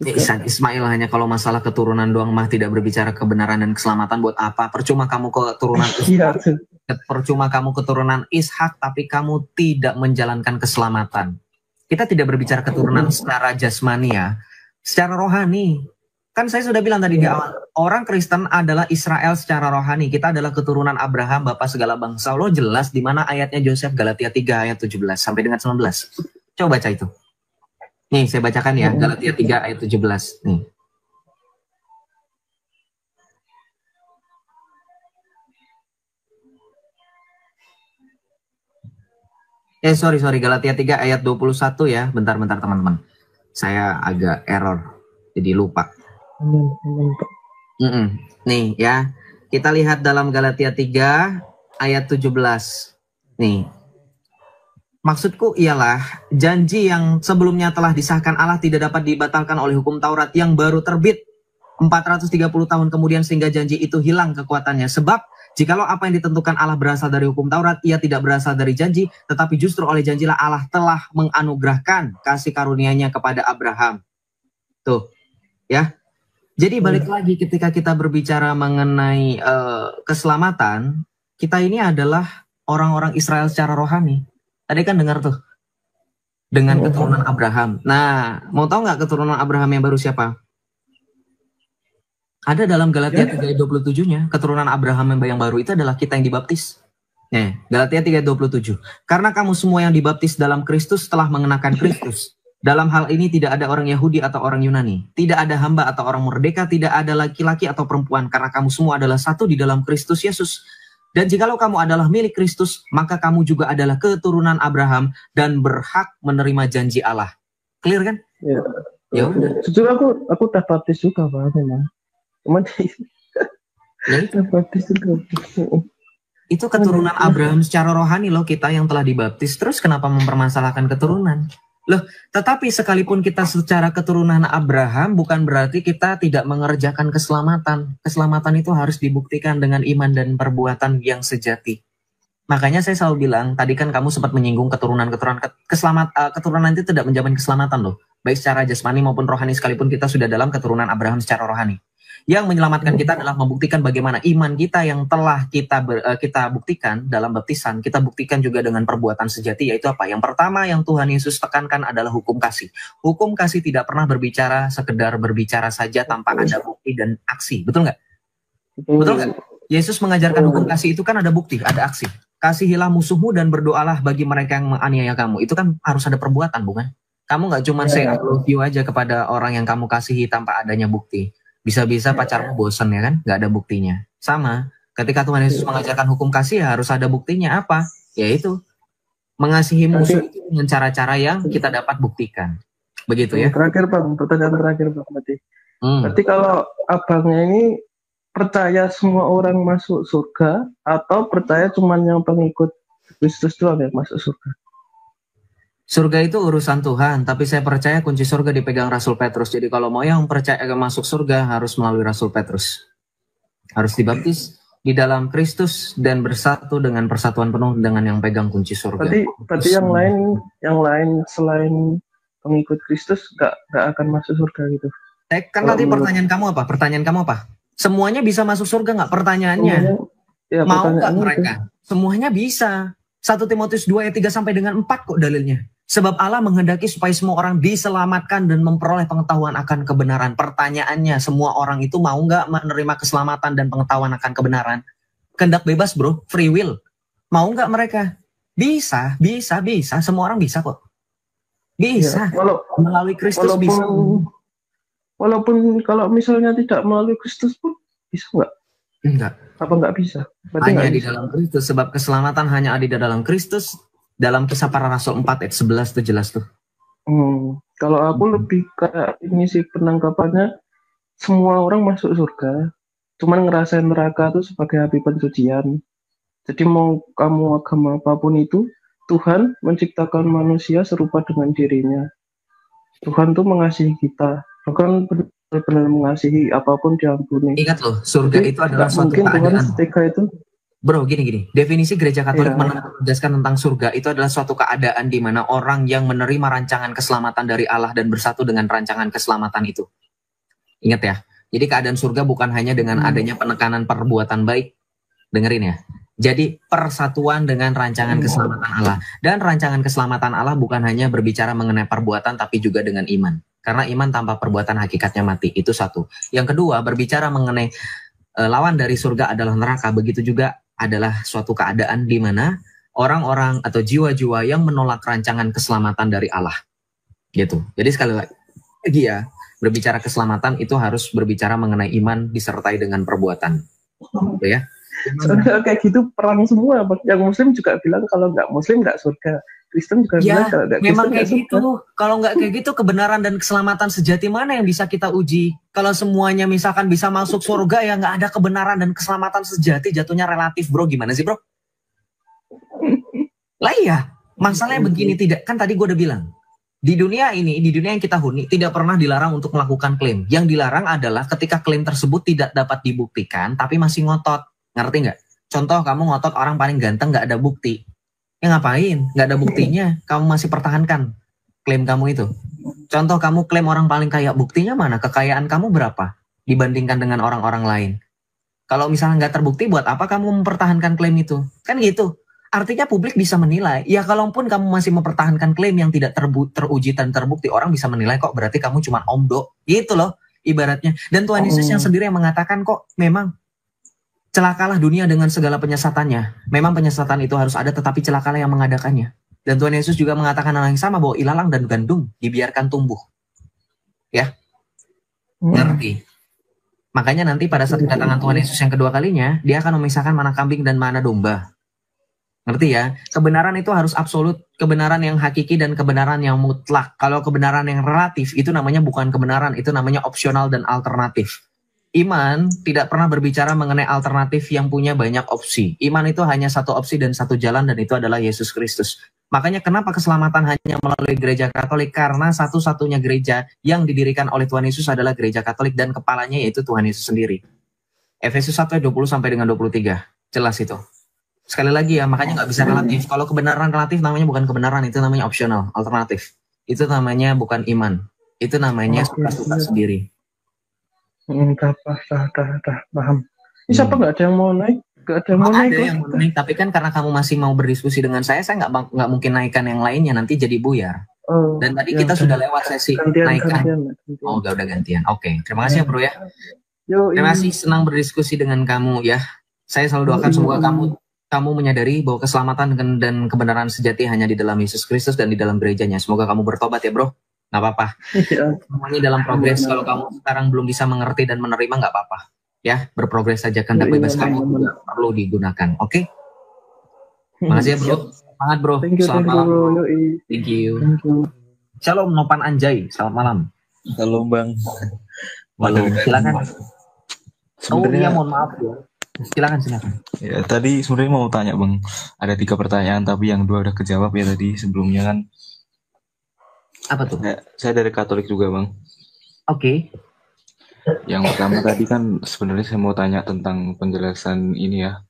Ishak Ismail hanya kalau masalah keturunan doang mah, tidak berbicara kebenaran dan keselamatan. Buat apa? Percuma kamu keturunan Ishak. Percuma kamu keturunan Ishak tapi kamu tidak menjalankan keselamatan. Kita tidak berbicara keturunan secara jasmani ya, secara rohani. Kan saya sudah bilang tadi di awal, orang Kristen adalah Israel secara rohani. Kita adalah keturunan Abraham, bapak segala bangsa. Lo jelas di mana ayatnya Joseph, Galatia 3 ayat 17 sampai dengan 19. Coba baca itu. Nih, saya bacakan ya, Galatia 3 ayat 17. Nih. Sorry, Galatia 3 ayat 21 ya. Bentar teman-teman. Saya agak error, jadi lupa. Nih ya, kita lihat dalam Galatia 3 ayat 17. Nih, maksudku ialah janji yang sebelumnya telah disahkan Allah tidak dapat dibatalkan oleh hukum Taurat yang baru terbit 430 tahun kemudian sehingga janji itu hilang kekuatannya. Sebab jikalau apa yang ditentukan Allah berasal dari hukum Taurat, ia tidak berasal dari janji, tetapi justru oleh janjilah Allah telah menganugerahkan kasih karunia-Nya kepada Abraham. Tuh, ya. Jadi balik lagi ketika kita berbicara mengenai keselamatan, kita ini adalah orang-orang Israel secara rohani. Tadi kan dengar tuh, dengan keturunan Abraham. Nah, mau tahu nggak keturunan Abraham yang baru siapa? Ada dalam Galatia 3:27-nya, keturunan Abraham yang baru itu adalah kita yang dibaptis. Nih, Galatia 3:27. Karena kamu semua yang dibaptis dalam Kristus telah mengenakan Kristus. Dalam hal ini tidak ada orang Yahudi atau orang Yunani, tidak ada hamba atau orang merdeka, tidak ada laki-laki atau perempuan, karena kamu semua adalah satu di dalam Kristus Yesus. Dan jikalau kamu adalah milik Kristus, maka kamu juga adalah keturunan Abraham dan berhak menerima janji Allah. Clear kan? Ya. Ya udah. Jujur aku udah baptis juga Pak, memang. Cuman baptis juga. Itu keturunan Abraham secara rohani loh, kita yang telah dibaptis. Terus kenapa mempermasalahkan keturunan? Loh, tetapi sekalipun kita secara keturunan Abraham, bukan berarti kita tidak mengerjakan keselamatan. Keselamatan itu harus dibuktikan dengan iman dan perbuatan yang sejati. Makanya saya selalu bilang, tadi kan kamu sempat menyinggung keturunan itu tidak menjamin keselamatan loh. Baik secara jasmani maupun rohani, sekalipun kita sudah dalam keturunan Abraham secara rohani. Yang menyelamatkan kita adalah membuktikan bagaimana iman kita yang telah kita buktikan dalam baptisan, kita buktikan juga dengan perbuatan sejati, yaitu apa? Yang pertama yang Tuhan Yesus tekankan adalah hukum kasih. Hukum kasih tidak pernah berbicara sekedar berbicara saja tanpa ada bukti dan aksi. Betul nggak? Betul nggak? Yesus mengajarkan hukum kasih itu kan ada bukti, ada aksi. Kasihilah musuhmu dan berdoalah bagi mereka yang menganiaya kamu. Itu kan harus ada perbuatan, bukan? Kamu nggak cuma say I love you aja kepada orang yang kamu kasihi tanpa adanya bukti. Bisa-bisa pacarmu bosen ya kan, nggak ada buktinya. Sama, ketika Tuhan Yesus mengajarkan hukum kasih ya harus ada buktinya. Apa? Yaitu mengasihi musuh itu dengan cara-cara yang kita dapat buktikan. Begitu ya. Terakhir Pak, pertanyaan terakhir Pak Mati. Berarti kalau abangnya ini percaya semua orang masuk surga atau percaya cuma yang pengikut Kristus doang yang masuk surga? Surga itu urusan Tuhan, tapi saya percaya kunci surga dipegang Rasul Petrus. Jadi kalau mau yang percaya masuk surga harus melalui Rasul Petrus. Harus dibaptis di dalam Kristus dan bersatu dengan persatuan penuh dengan yang pegang kunci surga. Berarti yang lain selain pengikut Kristus gak akan masuk surga gitu. Kan nanti pertanyaan kamu apa? Semuanya bisa masuk surga nggak? Pertanyaannya, Ya, mau nggak pertanyaannya itu. mereka? Semuanya bisa. 1 Timotius 2 ayat 3 sampai dengan 4 kok dalilnya. Sebab Allah menghendaki supaya semua orang diselamatkan dan memperoleh pengetahuan akan kebenaran. Pertanyaannya, semua orang itu mau nggak menerima keselamatan dan pengetahuan akan kebenaran? Kehendak bebas bro, free will. Mau nggak mereka? Bisa. Semua orang bisa kok. Bisa. Ya, Melalui Kristus bisa. Walaupun kalau misalnya tidak melalui Kristus pun bisa nggak? Enggak. Apa nggak bisa? Berarti Hanya nggak di bisa. dalam Kristus. Sebab keselamatan hanya ada di dalam Kristus. Dalam Kisah Para Rasul 4 ayat 11 itu jelas tuh. Kalau aku lebih kayak ini sih penangkapannya, semua orang masuk surga, cuman ngerasain neraka itu sebagai api pencucian. Jadi mau kamu agama apapun itu, Tuhan menciptakan manusia serupa dengan dirinya. Tuhan tuh mengasihi kita, bahkan benar-benar mengasihi, apapun diampuni. Ingat loh, surga Jadi itu adalah nggak suatu mungkin Tuhan keadaan. setika itu. Bro, gini. Definisi gereja Katolik Iya. menegaskan tentang surga itu adalah suatu keadaan di mana orang yang menerima rancangan keselamatan dari Allah dan bersatu dengan rancangan keselamatan itu. Ingat ya. Jadi keadaan surga bukan hanya dengan adanya penekanan perbuatan baik. Dengerin ya. Jadi persatuan dengan rancangan keselamatan Allah. Dan rancangan keselamatan Allah bukan hanya berbicara mengenai perbuatan tapi juga dengan iman. Karena iman tanpa perbuatan hakikatnya mati. Itu satu. Yang kedua, berbicara mengenai lawan dari surga adalah neraka. Begitu juga adalah suatu keadaan di mana orang-orang atau jiwa-jiwa yang menolak rancangan keselamatan dari Allah. Gitu. Jadi sekali lagi ya, berbicara keselamatan itu harus berbicara mengenai iman disertai dengan perbuatan. Gitu ya. Soalnya kayak gitu perang semua. Yang Muslim juga bilang kalau nggak Muslim nggak surga. Kristen juga bilang kalau nggak Kristen memang nggak kayak surga. gitu. Kalau nggak kayak gitu, kebenaran dan keselamatan sejati mana yang bisa kita uji? Kalau semuanya misalkan bisa masuk surga, ya nggak ada kebenaran dan keselamatan sejati, jatuhnya relatif, bro. Gimana sih, bro? Lah iya, masalahnya begini, tidak kan tadi gue udah bilang, di dunia ini, di dunia yang kita huni, tidak pernah dilarang untuk melakukan klaim. Yang dilarang adalah ketika klaim tersebut tidak dapat dibuktikan, tapi masih ngotot. Ngerti nggak? Contoh, kamu ngotot orang paling ganteng nggak ada bukti. Ya ngapain? Nggak ada buktinya, kamu masih pertahankan klaim kamu itu. Contoh, kamu klaim orang paling kaya, buktinya mana? Kekayaan kamu berapa dibandingkan dengan orang-orang lain? Kalau misalnya nggak terbukti, buat apa kamu mempertahankan klaim itu? Kan gitu. Artinya publik bisa menilai. Ya kalaupun kamu masih mempertahankan klaim yang tidak teruji dan terbukti, orang bisa menilai kok berarti kamu cuma omdo. Gitu loh ibaratnya. Dan Tuhan Yesus yang sendiri yang mengatakan kok memang celakalah dunia dengan segala penyesatannya. Memang penyesatan itu harus ada, tetapi celakalah yang mengadakannya. Dan Tuhan Yesus juga mengatakan hal yang sama, bahwa ilalang dan gandum dibiarkan tumbuh. Ya, ngerti. Makanya nanti pada saat kedatangan Tuhan Yesus yang kedua kalinya, dia akan memisahkan mana kambing dan mana domba. Ngerti ya? Kebenaran itu harus absolut, kebenaran yang hakiki dan kebenaran yang mutlak. Kalau kebenaran yang relatif, itu namanya bukan kebenaran, itu namanya opsional dan alternatif. Iman tidak pernah berbicara mengenai alternatif yang punya banyak opsi. Iman itu hanya satu opsi dan satu jalan, dan itu adalah Yesus Kristus. Makanya kenapa keselamatan hanya melalui gereja Katolik? Karena satu-satunya gereja yang didirikan oleh Tuhan Yesus adalah gereja Katolik, dan kepalanya yaitu Tuhan Yesus sendiri. Efesus 1 ayat 20 sampai dengan 23. Jelas itu. Sekali lagi ya, makanya nggak bisa relatif. Kalau kebenaran relatif namanya bukan kebenaran, itu namanya opsional, alternatif. Itu namanya bukan iman. Itu namanya suka-suka sendiri. Dah, paham. Ini siapa nggak ada yang mau naik? Nggak ada yang mau naik. Ada yang mau naik, tapi kan karena kamu masih mau berdiskusi dengan saya nggak mungkin naikkan yang lainnya, nanti jadi buyar. Dan tadi kita sudah lewat sesi naikkan. Oh, udah gantian. Oke, terima kasih ya bro ya. Terima kasih, senang berdiskusi dengan kamu ya. Saya selalu doakan semoga kamu menyadari bahwa keselamatan dan kebenaran sejati hanya di dalam Yesus Kristus dan di dalam gerejanya. Semoga kamu bertobat ya bro. Nggak apa-apa. Semuanya dalam progres. Kalau kamu sekarang belum bisa mengerti dan menerima, nggak apa-apa. Ya, berprogres saja. Kehendak bebas kamu juga perlu digunakan. Oke? Makasih ya bro. Semangat bro. Selamat malam. Thank you. Shalom Nopan Anjay. Selamat malam. Halo Bang. Waduh, silakan. Sebenarnya, iya, mohon maaf ya. Silakan. Ya, tadi sebenarnya mau tanya Bang. Ada 3 pertanyaan, tapi yang 2 udah kejawab ya tadi sebelumnya kan. Apa tuh? Saya dari Katolik juga Bang. Oke. Yang pertama tadi kan sebenarnya saya mau tanya tentang penjelasan ini ya.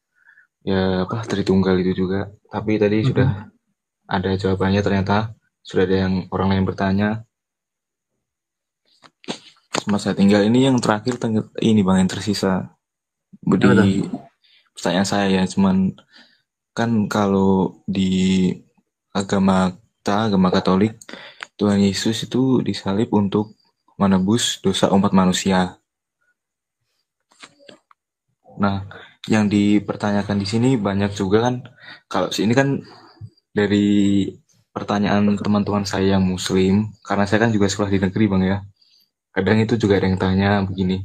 Ya apa, Tritunggal itu juga. Tapi tadi sudah ada jawabannya, ternyata sudah ada yang orang lain bertanya. masa tinggal ini yang terakhir ini Bang yang tersisa di pertanyaan saya ya, cuman kan kalau di agama Katolik, Tuhan Yesus itu disalib untuk menebus dosa umat manusia. Nah, yang dipertanyakan di sini banyak juga kan, kalau sini kan dari pertanyaan teman-teman saya yang Muslim, karena saya kan juga sekolah di negeri Bang ya. Kadang itu juga ada yang tanya begini,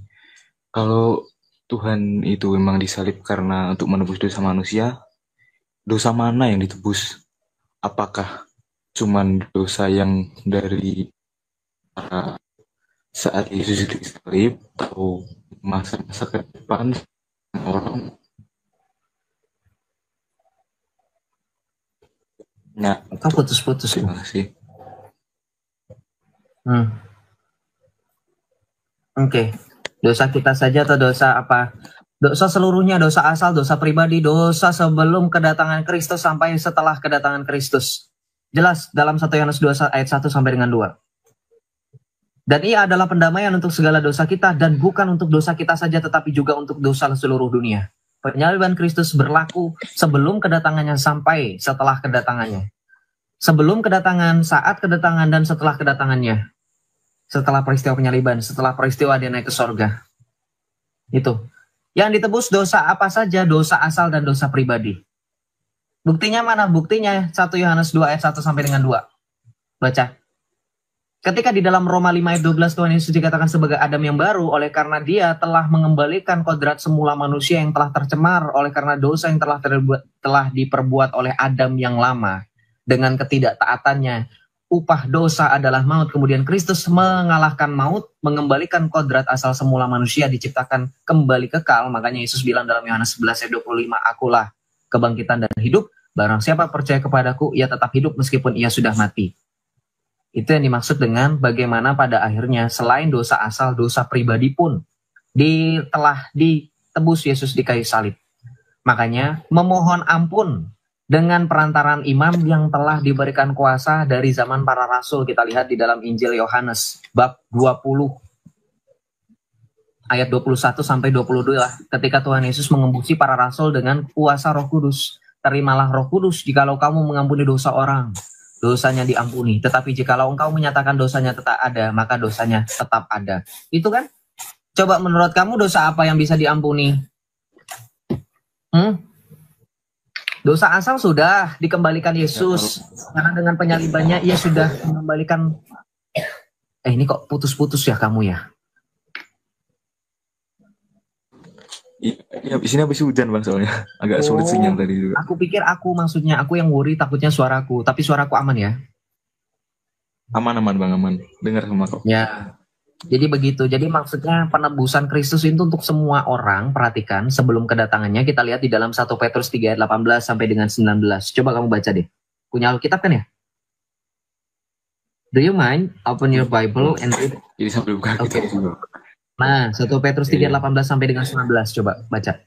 kalau Tuhan itu memang disalib karena untuk menebus dosa manusia, dosa mana yang ditebus? Apakah cuman dosa yang dari saat Yesus disalib atau masa-masa ke depan orang? Nah, Kau putus-putus. terima kasih. Oke. Dosa kita saja atau dosa apa? Dosa seluruhnya, dosa asal, dosa pribadi, dosa sebelum kedatangan Kristus sampai setelah kedatangan Kristus. Jelas dalam 1 Yohanes 2 ayat 1 sampai dengan 2. Dan ia adalah pendamaian untuk segala dosa kita, dan bukan untuk dosa kita saja tetapi juga untuk dosa seluruh dunia. Penyaliban Kristus berlaku sebelum kedatangannya sampai setelah kedatangannya. Sebelum kedatangan, saat kedatangan, dan setelah kedatangannya. Setelah peristiwa penyaliban, setelah peristiwa dia naik ke sorga. Itu. Yang ditebus dosa apa saja, dosa asal dan dosa pribadi. Buktinya mana? Buktinya 1 Yohanes 2 ayat 1 sampai dengan 2. Baca. Ketika di dalam Roma 5 ayat 12 Tuhan Yesus dikatakan sebagai Adam yang baru, oleh karena dia telah mengembalikan kodrat semula manusia yang telah tercemar oleh karena dosa yang telah diperbuat oleh Adam yang lama. Dengan ketidaktaatannya, upah dosa adalah maut. Kemudian Kristus mengalahkan maut, mengembalikan kodrat asal semula manusia diciptakan kembali kekal. Makanya Yesus bilang dalam Yohanes 11 ayat 25, akulah kebangkitan dan hidup. Barang siapa percaya kepadaku, ia tetap hidup meskipun ia sudah mati. Itu yang dimaksud dengan bagaimana pada akhirnya selain dosa asal, dosa pribadi pun telah ditebus Yesus di kayu salib. Makanya memohon ampun dengan perantaraan imam yang telah diberikan kuasa dari zaman para rasul. Kita lihat di dalam Injil Yohanes bab 20 ayat 21 sampai 22 lah. Ketika Tuhan Yesus mengembusi para rasul dengan kuasa Roh Kudus. Terimalah Roh Kudus jikalau kamu mengampuni dosa orang, dosanya diampuni. Tetapi jikalau engkau menyatakan dosanya tetap ada, maka dosanya tetap ada. Itu kan? Coba menurut kamu dosa apa yang bisa diampuni? Dosa asal sudah dikembalikan Yesus. Karena dengan penyalibannya ia sudah mengembalikan. Ini kok putus-putus ya kamu ya? Ini habis hujan Bang soalnya. Agak sulit sinyal tadi juga. Aku pikir maksudnya aku yang worry takutnya suaraku. Tapi suaraku aman ya? Aman Bang, aman. Dengar sama kok. Ya. Jadi begitu. Jadi maksudnya penebusan Kristus itu untuk semua orang. Perhatikan sebelum kedatangannya. Kita lihat di dalam 1 Petrus 3 ayat 18 sampai dengan 19. Coba kamu baca deh. Punya Alkitab kan ya? Do you mind open your Bible and read? Jadi sambil buka kita juga. Nah, 1 Petrus 3 ayat 18 sampai dengan 19. Coba baca.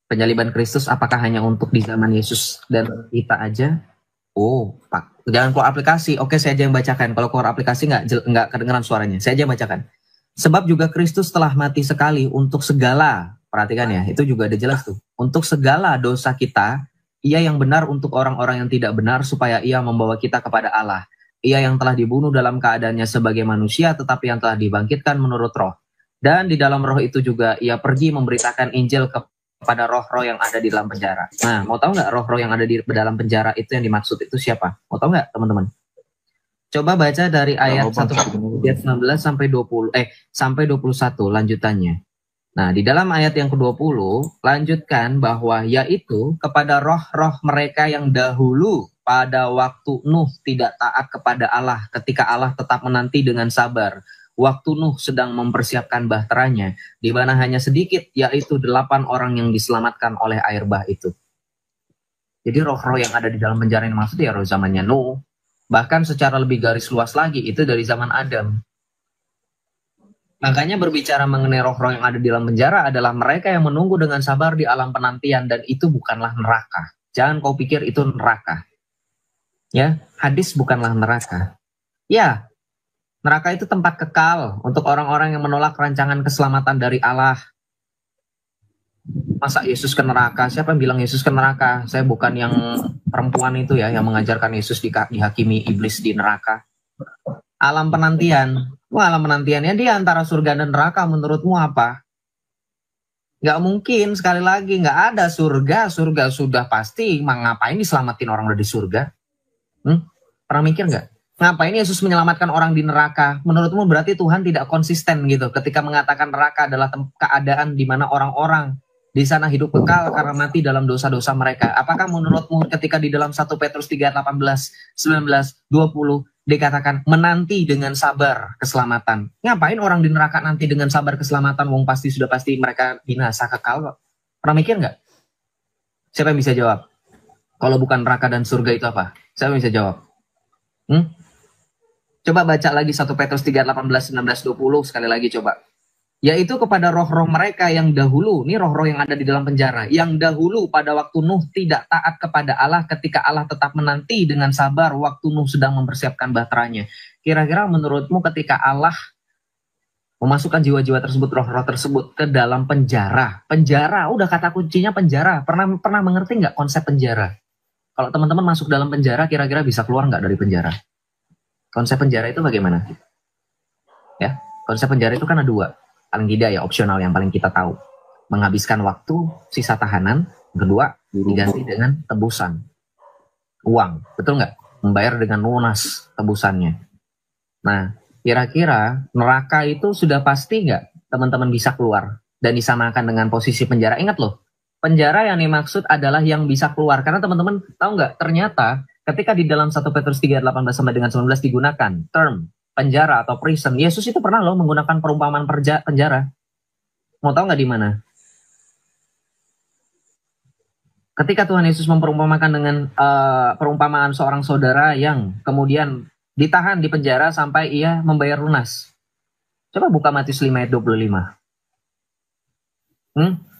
Penyaliban Kristus apakah hanya untuk di zaman Yesus dan kita aja? Oh, Pak. Jangan keluar aplikasi. Oke, saya aja yang bacakan. Kalau keluar aplikasi nggak kedengeran suaranya. Saya aja yang bacakan. Sebab juga Kristus telah mati sekali untuk segala. Perhatikan ya, itu juga ada jelas tuh. Untuk segala dosa kita, ia yang benar untuk orang-orang yang tidak benar, supaya ia membawa kita kepada Allah. Ia yang telah dibunuh dalam keadaannya sebagai manusia, tetapi yang telah dibangkitkan menurut roh. Dan di dalam roh itu juga ia pergi memberitakan Injil kepada roh-roh yang ada di dalam penjara. Nah, mau tahu nggak roh-roh yang ada di dalam penjara itu yang dimaksud itu siapa? Mau tahu nggak teman-teman? Coba baca dari ayat 19 sampai 21 lanjutannya. Nah, di dalam ayat yang ke-20 lanjutkan bahwa yaitu kepada roh-roh mereka yang dahulu pada waktu Nuh tidak taat kepada Allah ketika Allah tetap menanti dengan sabar. Waktu Nuh sedang mempersiapkan bahteranya, di mana hanya sedikit, yaitu 8 orang yang diselamatkan oleh air bah itu. Jadi roh-roh yang ada di dalam penjara yang maksud ya roh zamannya Nuh. Bahkan secara lebih garis luas lagi, itu dari zaman Adam. Makanya berbicara mengenai roh-roh yang ada di dalam penjara adalah mereka yang menunggu dengan sabar di alam penantian, dan itu bukanlah neraka. Jangan kau pikir itu neraka. Ya, hadis bukanlah neraka. Ya, Neraka itu tempat kekal untuk orang-orang yang menolak rancangan keselamatan dari Allah. Masa Yesus ke neraka? Siapa yang bilang Yesus ke neraka? Saya bukan yang perempuan itu ya, yang mengajarkan Yesus dihakimi iblis di neraka. Alam penantian. Wah, alam penantiannya dia antara surga dan neraka, menurutmu apa? Nggak mungkin, sekali lagi, nggak ada surga. Surga sudah pasti. Ngapain diselamatin orang udah di surga? Pernah mikir nggak? Ngapain Yesus menyelamatkan orang di neraka? Menurutmu berarti Tuhan tidak konsisten gitu ketika mengatakan neraka adalah keadaan di mana orang-orang di sana hidup kekal karena mati dalam dosa-dosa mereka. Apakah menurutmu ketika di dalam 1 Petrus 3, 18, 19, 20 dikatakan menanti dengan sabar keselamatan? Ngapain orang di neraka nanti dengan sabar keselamatan? Wong pasti sudah pasti mereka binasa kekal kok. Pernah mikir nggak? Siapa yang bisa jawab? Kalau bukan neraka dan surga itu apa? Siapa yang bisa jawab? Coba baca lagi 1 Petrus 3, 18, 19, 20 sekali lagi coba. Yaitu kepada roh-roh mereka yang dahulu, ini roh-roh yang ada di dalam penjara, yang dahulu pada waktu Nuh tidak taat kepada Allah ketika Allah tetap menanti dengan sabar waktu Nuh sedang mempersiapkan bahteranya. Kira-kira menurutmu ketika Allah memasukkan jiwa-jiwa tersebut, roh-roh tersebut ke dalam penjara, udah kata kuncinya penjara. Pernah mengerti nggak konsep penjara? Kalau teman-teman masuk dalam penjara, kira-kira bisa keluar nggak dari penjara? Konsep penjara itu bagaimana? Ya, konsep penjara itu kan ada dua. Paling tidak ya opsional yang paling kita tahu. Menghabiskan waktu sisa tahanan. Kedua, diganti dengan tebusan. Uang, betul nggak? Membayar dengan lunas tebusannya. Nah, kira-kira neraka itu sudah pasti nggak teman-teman bisa keluar? Dan disamakan dengan posisi penjara. Ingat loh, penjara yang dimaksud adalah yang bisa keluar. Karena teman-teman tahu nggak, ternyata ketika di dalam 1 Petrus 3, 18 sampai dengan 19 digunakan term penjara atau prison, Yesus itu pernah loh menggunakan perumpamaan penjara. Mau tahu nggak di mana? Ketika Tuhan Yesus memperumpamakan dengan perumpamaan seorang saudara yang kemudian ditahan di penjara sampai ia membayar lunas. Coba buka Matius 5 ayat 25.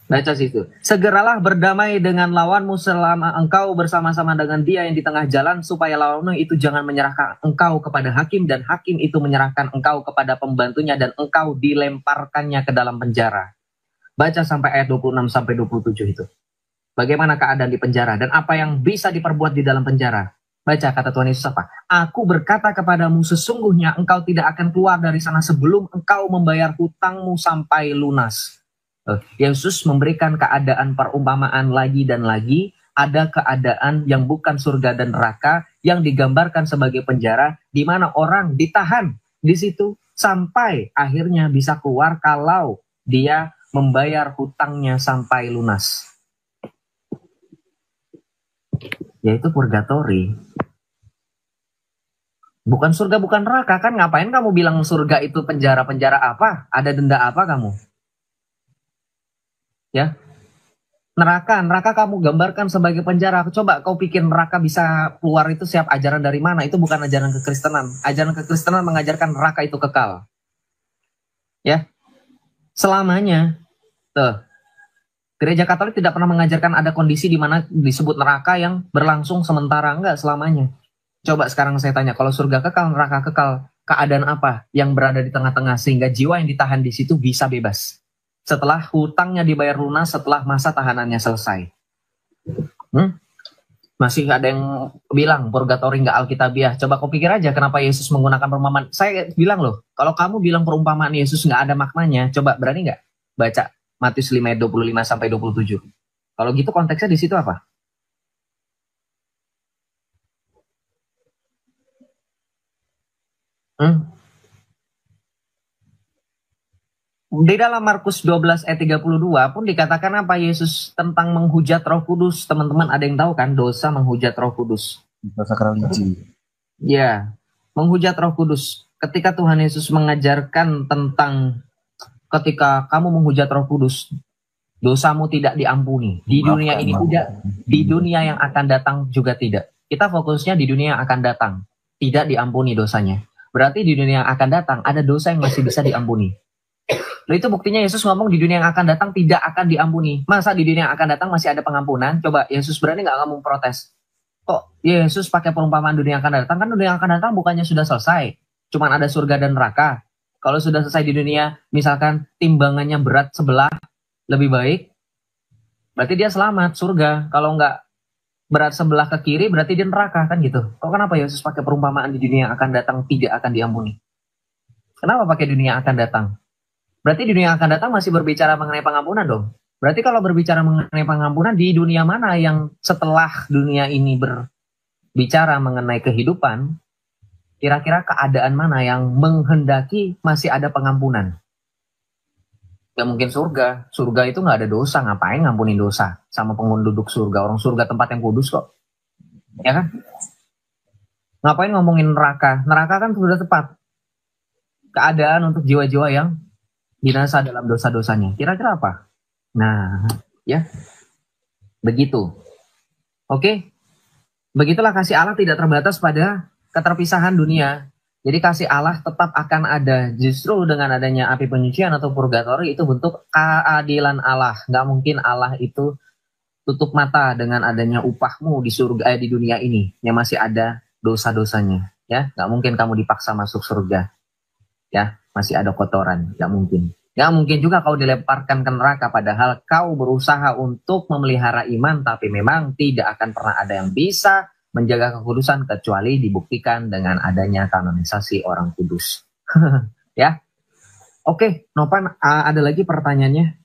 Baca situ. Segeralah berdamai dengan lawanmu selama engkau bersama-sama dengan dia yang di tengah jalan, supaya lawanmu itu jangan menyerahkan engkau kepada hakim, dan hakim itu menyerahkan engkau kepada pembantunya, dan engkau dilemparkannya ke dalam penjara. Baca sampai ayat 26 sampai 27 itu. Bagaimana keadaan di penjara dan apa yang bisa diperbuat di dalam penjara. Baca kata Tuhan Yesus apa? Aku berkata kepadamu, sesungguhnya engkau tidak akan keluar dari sana sebelum engkau membayar hutangmu sampai lunas. Yesus memberikan keadaan perumpamaan lagi dan lagi. Ada keadaan yang bukan surga dan neraka yang digambarkan sebagai penjara, di mana orang ditahan di situ sampai akhirnya bisa keluar kalau dia membayar hutangnya sampai lunas. Yaitu purgatori. Bukan surga, bukan neraka. Kan ngapain kamu bilang surga itu penjara-penjara apa? Ada denda apa kamu? Ya, neraka kamu gambarkan sebagai penjara. Coba kau pikir neraka bisa keluar itu siap ajaran dari mana? Itu bukan ajaran kekristenan. Ajaran kekristenan mengajarkan neraka itu kekal. Ya, selamanya. Tuh, Gereja Katolik tidak pernah mengajarkan ada kondisi di mana disebut neraka yang berlangsung sementara. Enggak, selamanya. Coba sekarang saya tanya, kalau surga kekal, neraka kekal, keadaan apa yang berada di tengah-tengah sehingga jiwa yang ditahan di situ bisa bebas? Setelah hutangnya dibayar lunas, setelah masa tahanannya selesai. Masih ada yang bilang purgatori nggak alkitabiah. Coba kau pikir aja kenapa Yesus menggunakan perumpamaan. Saya bilang loh, kalau kamu bilang perumpamaan Yesus nggak ada maknanya, coba berani nggak baca Matius 5 ayat 25 sampai 27. Kalau gitu konteksnya di situ apa? Di dalam Markus 12 ayat 32 pun dikatakan apa Yesus tentang menghujat Roh Kudus. Teman-teman ada yang tahu kan dosa menghujat Roh Kudus? Dosa keralici. Ya, menghujat Roh Kudus. Ketika Tuhan Yesus mengajarkan tentang ketika kamu menghujat Roh Kudus, dosamu tidak diampuni. Di dunia ini tidak, di dunia yang akan datang juga tidak. Kita fokusnya di dunia yang akan datang, tidak diampuni dosanya. Berarti di dunia yang akan datang ada dosa yang masih bisa diampuni. Lalu itu buktinya Yesus ngomong di dunia yang akan datang tidak akan diampuni. Masa di dunia yang akan datang masih ada pengampunan? Coba Yesus berani nggak kamu protes? Kok Yesus pakai perumpamaan dunia yang akan datang? Kan dunia yang akan datang bukannya sudah selesai. cuman ada surga dan neraka. Kalau sudah selesai di dunia, misalkan timbangannya berat sebelah lebih baik, berarti dia selamat surga. Kalau nggak berat sebelah ke kiri, berarti dia neraka, kan gitu. Kok kenapa Yesus pakai perumpamaan di dunia akan datang tidak akan diampuni? Kenapa pakai dunia akan datang? Berarti dunia akan datang masih berbicara mengenai pengampunan dong. Berarti kalau berbicara mengenai pengampunan, di dunia mana yang setelah dunia ini berbicara mengenai kehidupan, kira-kira keadaan mana yang menghendaki masih ada pengampunan? Gak mungkin surga. Surga itu gak ada dosa. Ngapain ngampunin dosa sama penduduk surga? Orang surga tempat yang kudus kok. Ya kan? Ngapain ngomongin neraka? Neraka kan sudah tepat. Keadaan untuk jiwa-jiwa yang binasa dalam dosa-dosanya. Kira-kira apa? Nah, ya. Begitu. Oke? Begitulah kasih Allah tidak terbatas pada keterpisahan dunia. Jadi kasih Allah tetap akan ada. Justru dengan adanya api penyucian atau purgatori itu bentuk keadilan Allah. Nggak mungkin Allah itu tutup mata dengan adanya upahmu di surga di dunia ini yang masih ada dosa-dosanya. Ya, nggak mungkin kamu dipaksa masuk surga. Ya, masih ada kotoran. Nggak mungkin. Nggak mungkin juga kau dilemparkan ke neraka padahal kau berusaha untuk memelihara iman, tapi memang tidak akan pernah ada yang bisa menjaga kekudusan kecuali dibuktikan dengan adanya kanonisasi orang kudus. Ya. Oke, Nopan, ada lagi pertanyaannya?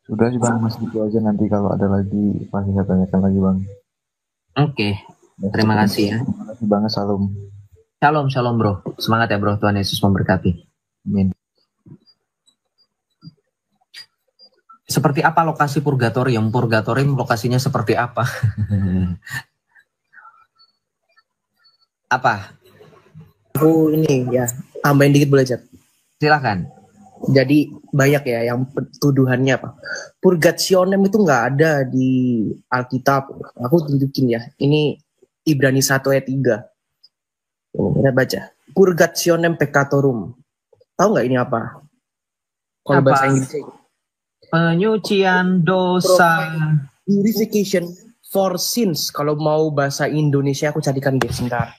Sudah sih Bang, Mas itu aja, nanti kalau ada lagi masih saya tanyakan lagi Bang. Oke. Terima kasih ya. Terima kasih banget, salam. Shalom, shalom bro. Semangat ya bro, Tuhan Yesus memberkati. Amin. Seperti apa lokasi purgatorium? Purgatorium lokasinya seperti apa? Apa? Aku ini ya tambahin dikit boleh Jat. Silakan. Jadi banyak ya yang tuduhannya apa? Purgationem itu nggak ada di Alkitab. Aku tunjukin ya. Ini Ibrani 1 ayat 3. Kita baca. Purgationem peccatorum. Tahu nggak ini apa? Kalau Apa? bahasa Inggrisnya. Penyucian dosa. Purification for sins. Kalau mau bahasa Indonesia aku carikan deh sebentar.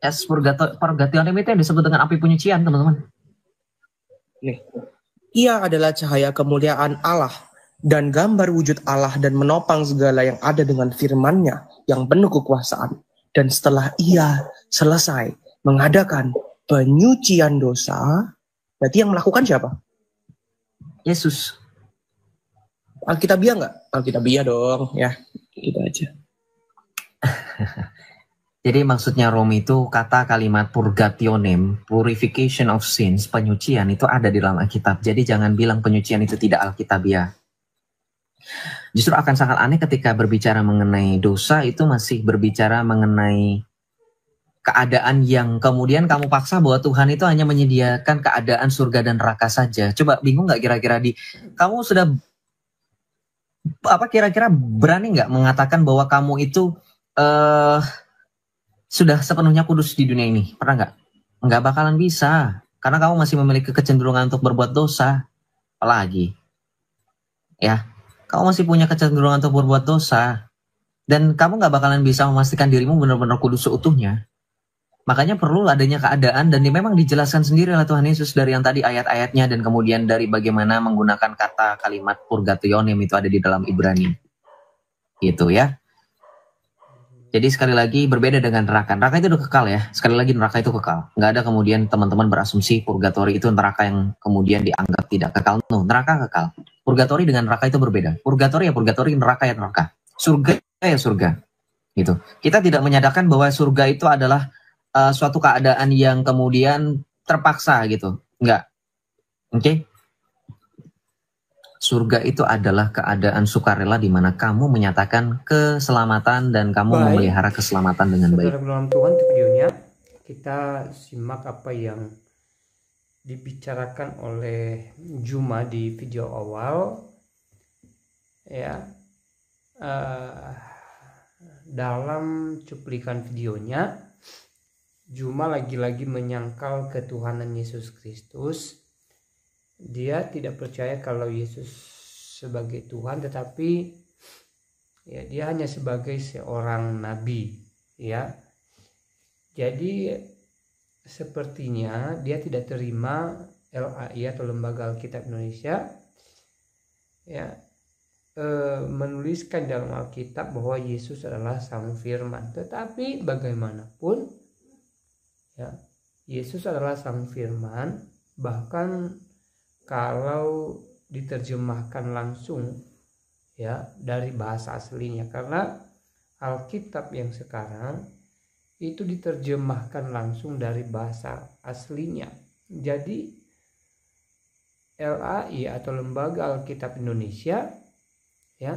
Es purgatorium itu yang disebut dengan api penyucian, teman-teman. Nih. Ia adalah cahaya kemuliaan Allah dan gambar wujud Allah dan menopang segala yang ada dengan firman-Nya yang penuh kekuasaan. Dan setelah ia selesai mengadakan penyucian dosa, berarti yang melakukan siapa? Yesus. Alkitabiah nggak? Alkitabiah dong, ya. Gitu aja. Jadi maksudnya Rom itu kata kalimat purgationem, purification of sins, penyucian itu ada di dalam Alkitab. Jadi jangan bilang penyucian itu tidak Alkitabiah. Justru akan sangat aneh ketika berbicara mengenai dosa itu masih berbicara mengenai keadaan yang kemudian kamu paksa bahwa Tuhan itu hanya menyediakan keadaan surga dan neraka saja. Coba bingung nggak kira-kira kamu sudah kira-kira berani nggak mengatakan bahwa kamu itu sudah sepenuhnya kudus di dunia ini? Pernah nggak? Nggak bakalan bisa. Karena kamu masih memiliki kecenderungan untuk berbuat dosa. Apalagi. Ya. Kamu masih punya kecenderungan untuk berbuat dosa. Dan kamu nggak bakalan bisa memastikan dirimu benar-benar kudus seutuhnya. Makanya perlu adanya keadaan dan memang dijelaskan sendiri oleh Tuhan Yesus dari yang tadi ayat-ayatnya dan kemudian dari bagaimana menggunakan kata kalimat purgationem itu ada di dalam Ibrani. Gitu ya. Jadi sekali lagi berbeda dengan neraka. Neraka itu udah kekal ya. Sekali lagi neraka itu kekal. Nggak ada kemudian teman-teman berasumsi purgatori itu neraka yang kemudian dianggap tidak kekal. No, neraka kekal. Purgatori dengan neraka itu berbeda. Purgatori ya purgatori, neraka ya neraka. Surga ya surga. Gitu. Kita tidak menyatakan bahwa surga itu adalah suatu keadaan yang kemudian terpaksa gitu. Enggak. Oke? Okay? Surga itu adalah keadaan sukarela di mana kamu menyatakan keselamatan dan kamu memelihara keselamatan dengan baik. Saudara dalam Tuhan, untuk videonya kita simak apa yang dibicarakan oleh Juma di video awal ya. Dalam cuplikan videonya Juma lagi-lagi menyangkal ketuhanan Yesus Kristus. Dia tidak percaya kalau Yesus sebagai Tuhan, tetapi ya dia hanya sebagai seorang nabi ya. Jadi sepertinya dia tidak terima LAI atau Lembaga Alkitab Indonesia ya menuliskan dalam Alkitab bahwa Yesus adalah Sang Firman. Tetapi bagaimanapun ya, Yesus adalah Sang Firman, bahkan kalau diterjemahkan langsung ya dari bahasa aslinya, karena Alkitab yang sekarang itu diterjemahkan langsung dari bahasa aslinya. Jadi LAI atau Lembaga Alkitab Indonesia ya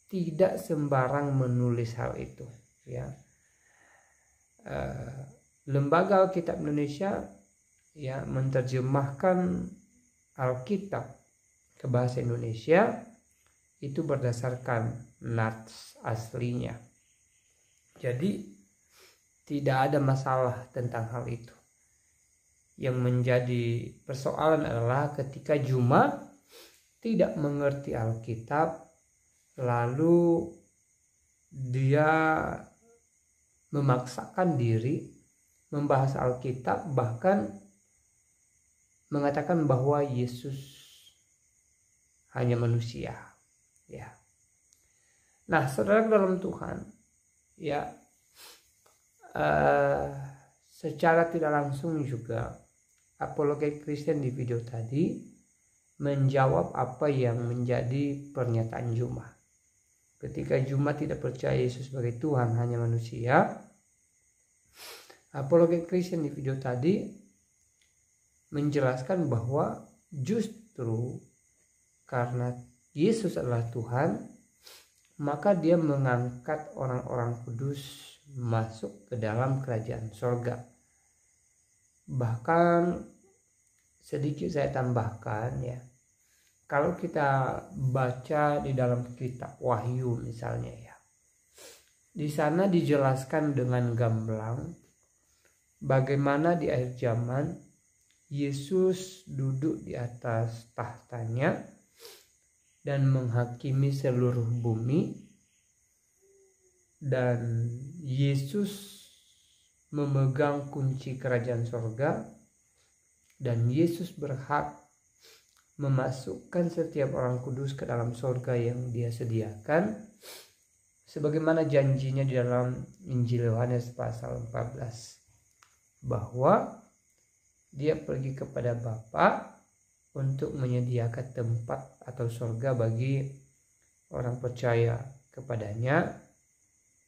tidak sembarang menulis hal itu ya. Lembaga Alkitab Indonesia ya menerjemahkan Alkitab ke bahasa Indonesia itu berdasarkan nats aslinya. Jadi tidak ada masalah tentang hal itu. Yang menjadi persoalan adalah ketika Juma tidak mengerti Alkitab, lalu dia memaksakan diri membahas Alkitab, bahkan mengatakan bahwa Yesus hanya manusia ya. Nah, saudara dalam Tuhan ya, secara tidak langsung juga apologet Kristen di video tadi menjawab apa yang menjadi pernyataan Juma. Ketika Juma tidak percaya Yesus sebagai Tuhan, hanya manusia, apologet Kristen di video tadi menjelaskan bahwa justru karena Yesus adalah Tuhan, maka dia mengangkat orang-orang kudus masuk ke dalam kerajaan sorga. Bahkan sedikit saya tambahkan ya, kalau kita baca di dalam kitab Wahyu misalnya ya, di sana dijelaskan dengan gamblang bagaimana di akhir zaman Yesus duduk di atas tahtanya dan menghakimi seluruh bumi, dan Yesus memegang kunci kerajaan sorga, dan Yesus berhak memasukkan setiap orang kudus ke dalam sorga yang dia sediakan, sebagaimana janjinya di dalam Injil Yohanes pasal 14, bahwa dia pergi kepada Bapa untuk menyediakan tempat atau sorga bagi orang percaya kepadanya,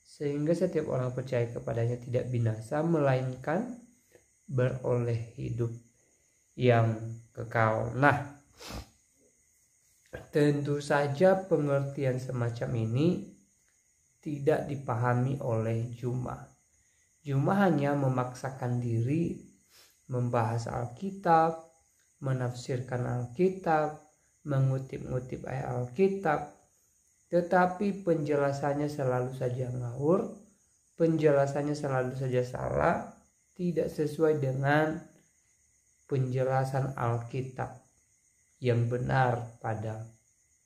sehingga setiap orang percaya kepadanya tidak binasa, melainkan beroleh hidup yang kekal. Nah, tentu saja pengertian semacam ini tidak dipahami oleh Juma. Juma hanya memaksakan diri membahas Alkitab, menafsirkan Alkitab, mengutip-ngutip ayat Alkitab, tetapi penjelasannya selalu saja ngawur, penjelasannya selalu saja salah, tidak sesuai dengan penjelasan Alkitab yang benar pada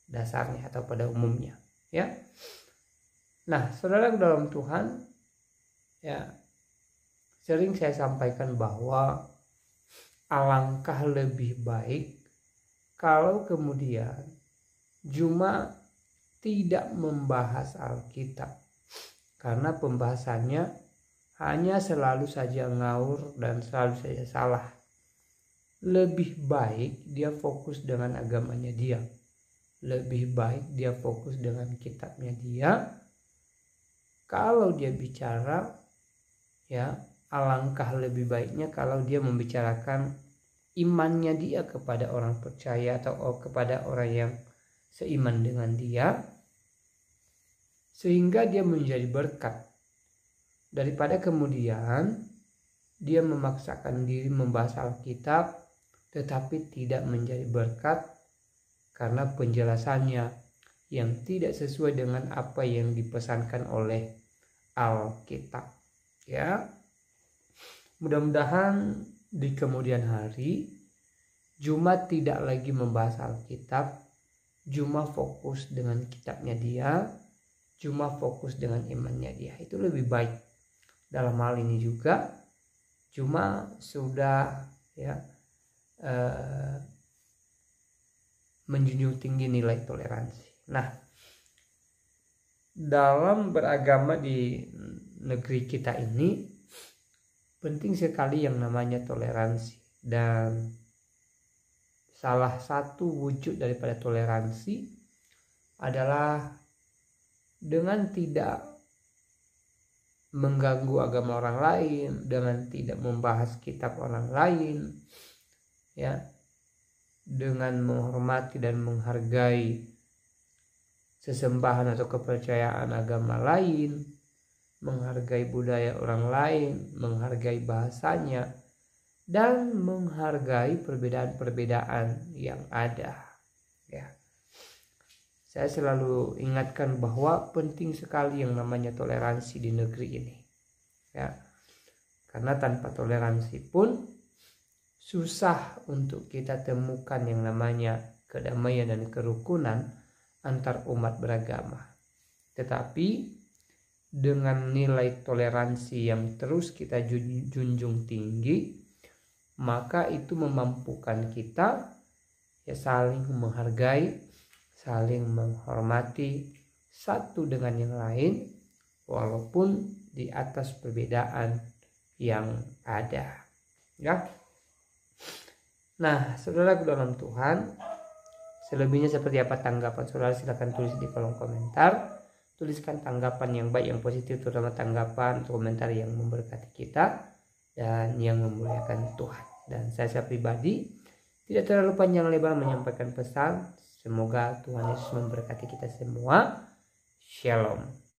dasarnya atau pada umumnya ya. Nah, saudara dalam Tuhan ya, sering saya sampaikan bahwa alangkah lebih baik kalau kemudian Juma tidak membahas Alkitab, karena pembahasannya hanya selalu saja ngawur dan selalu saja salah. Lebih baik dia fokus dengan agamanya dia, lebih baik dia fokus dengan kitabnya dia. Kalau dia bicara ya, alangkah lebih baiknya kalau dia membicarakan imannya dia kepada orang percaya atau kepada orang yang seiman dengan dia, sehingga dia menjadi berkat, daripada kemudian dia memaksakan diri membahas Alkitab tetapi tidak menjadi berkat karena penjelasannya yang tidak sesuai dengan apa yang dipesankan oleh Alkitab ya. Mudah-mudahan di kemudian hari Juma tidak lagi membahas Alkitab, Juma fokus dengan kitabnya dia, Juma fokus dengan imannya dia. Itu lebih baik dalam hal ini juga, cuma sudah ya menjunjung tinggi nilai toleransi. Nah, dalam beragama di negeri kita ini penting sekali yang namanya toleransi, dan salah satu wujud daripada toleransi adalah dengan tidak mengganggu agama orang lain, dengan tidak membahas kitab orang lain, ya, dengan menghormati dan menghargai sesembahan atau kepercayaan agama lain, menghargai budaya orang lain, menghargai bahasanya, dan menghargai perbedaan-perbedaan yang ada. Ya, saya selalu ingatkan bahwa penting sekali yang namanya toleransi di negeri ini. Ya, karena tanpa toleransi pun susah untuk kita temukan yang namanya kedamaian dan kerukunan antar umat beragama. Tetapi dengan nilai toleransi yang terus kita junjung tinggi, maka itu memampukan kita ya saling menghargai, saling menghormati satu dengan yang lain, walaupun di atas perbedaan yang ada. Ya. Nah, saudara dalam Tuhan, selebihnya seperti apa tanggapan saudara, silakan tulis di kolom komentar. Tuliskan tanggapan yang baik, yang positif, terutama tanggapan atau komentar yang memberkati kita dan yang memuliakan Tuhan. Dan saya pribadi tidak terlalu panjang lebar menyampaikan pesan. Semoga Tuhan Yesus memberkati kita semua. Shalom.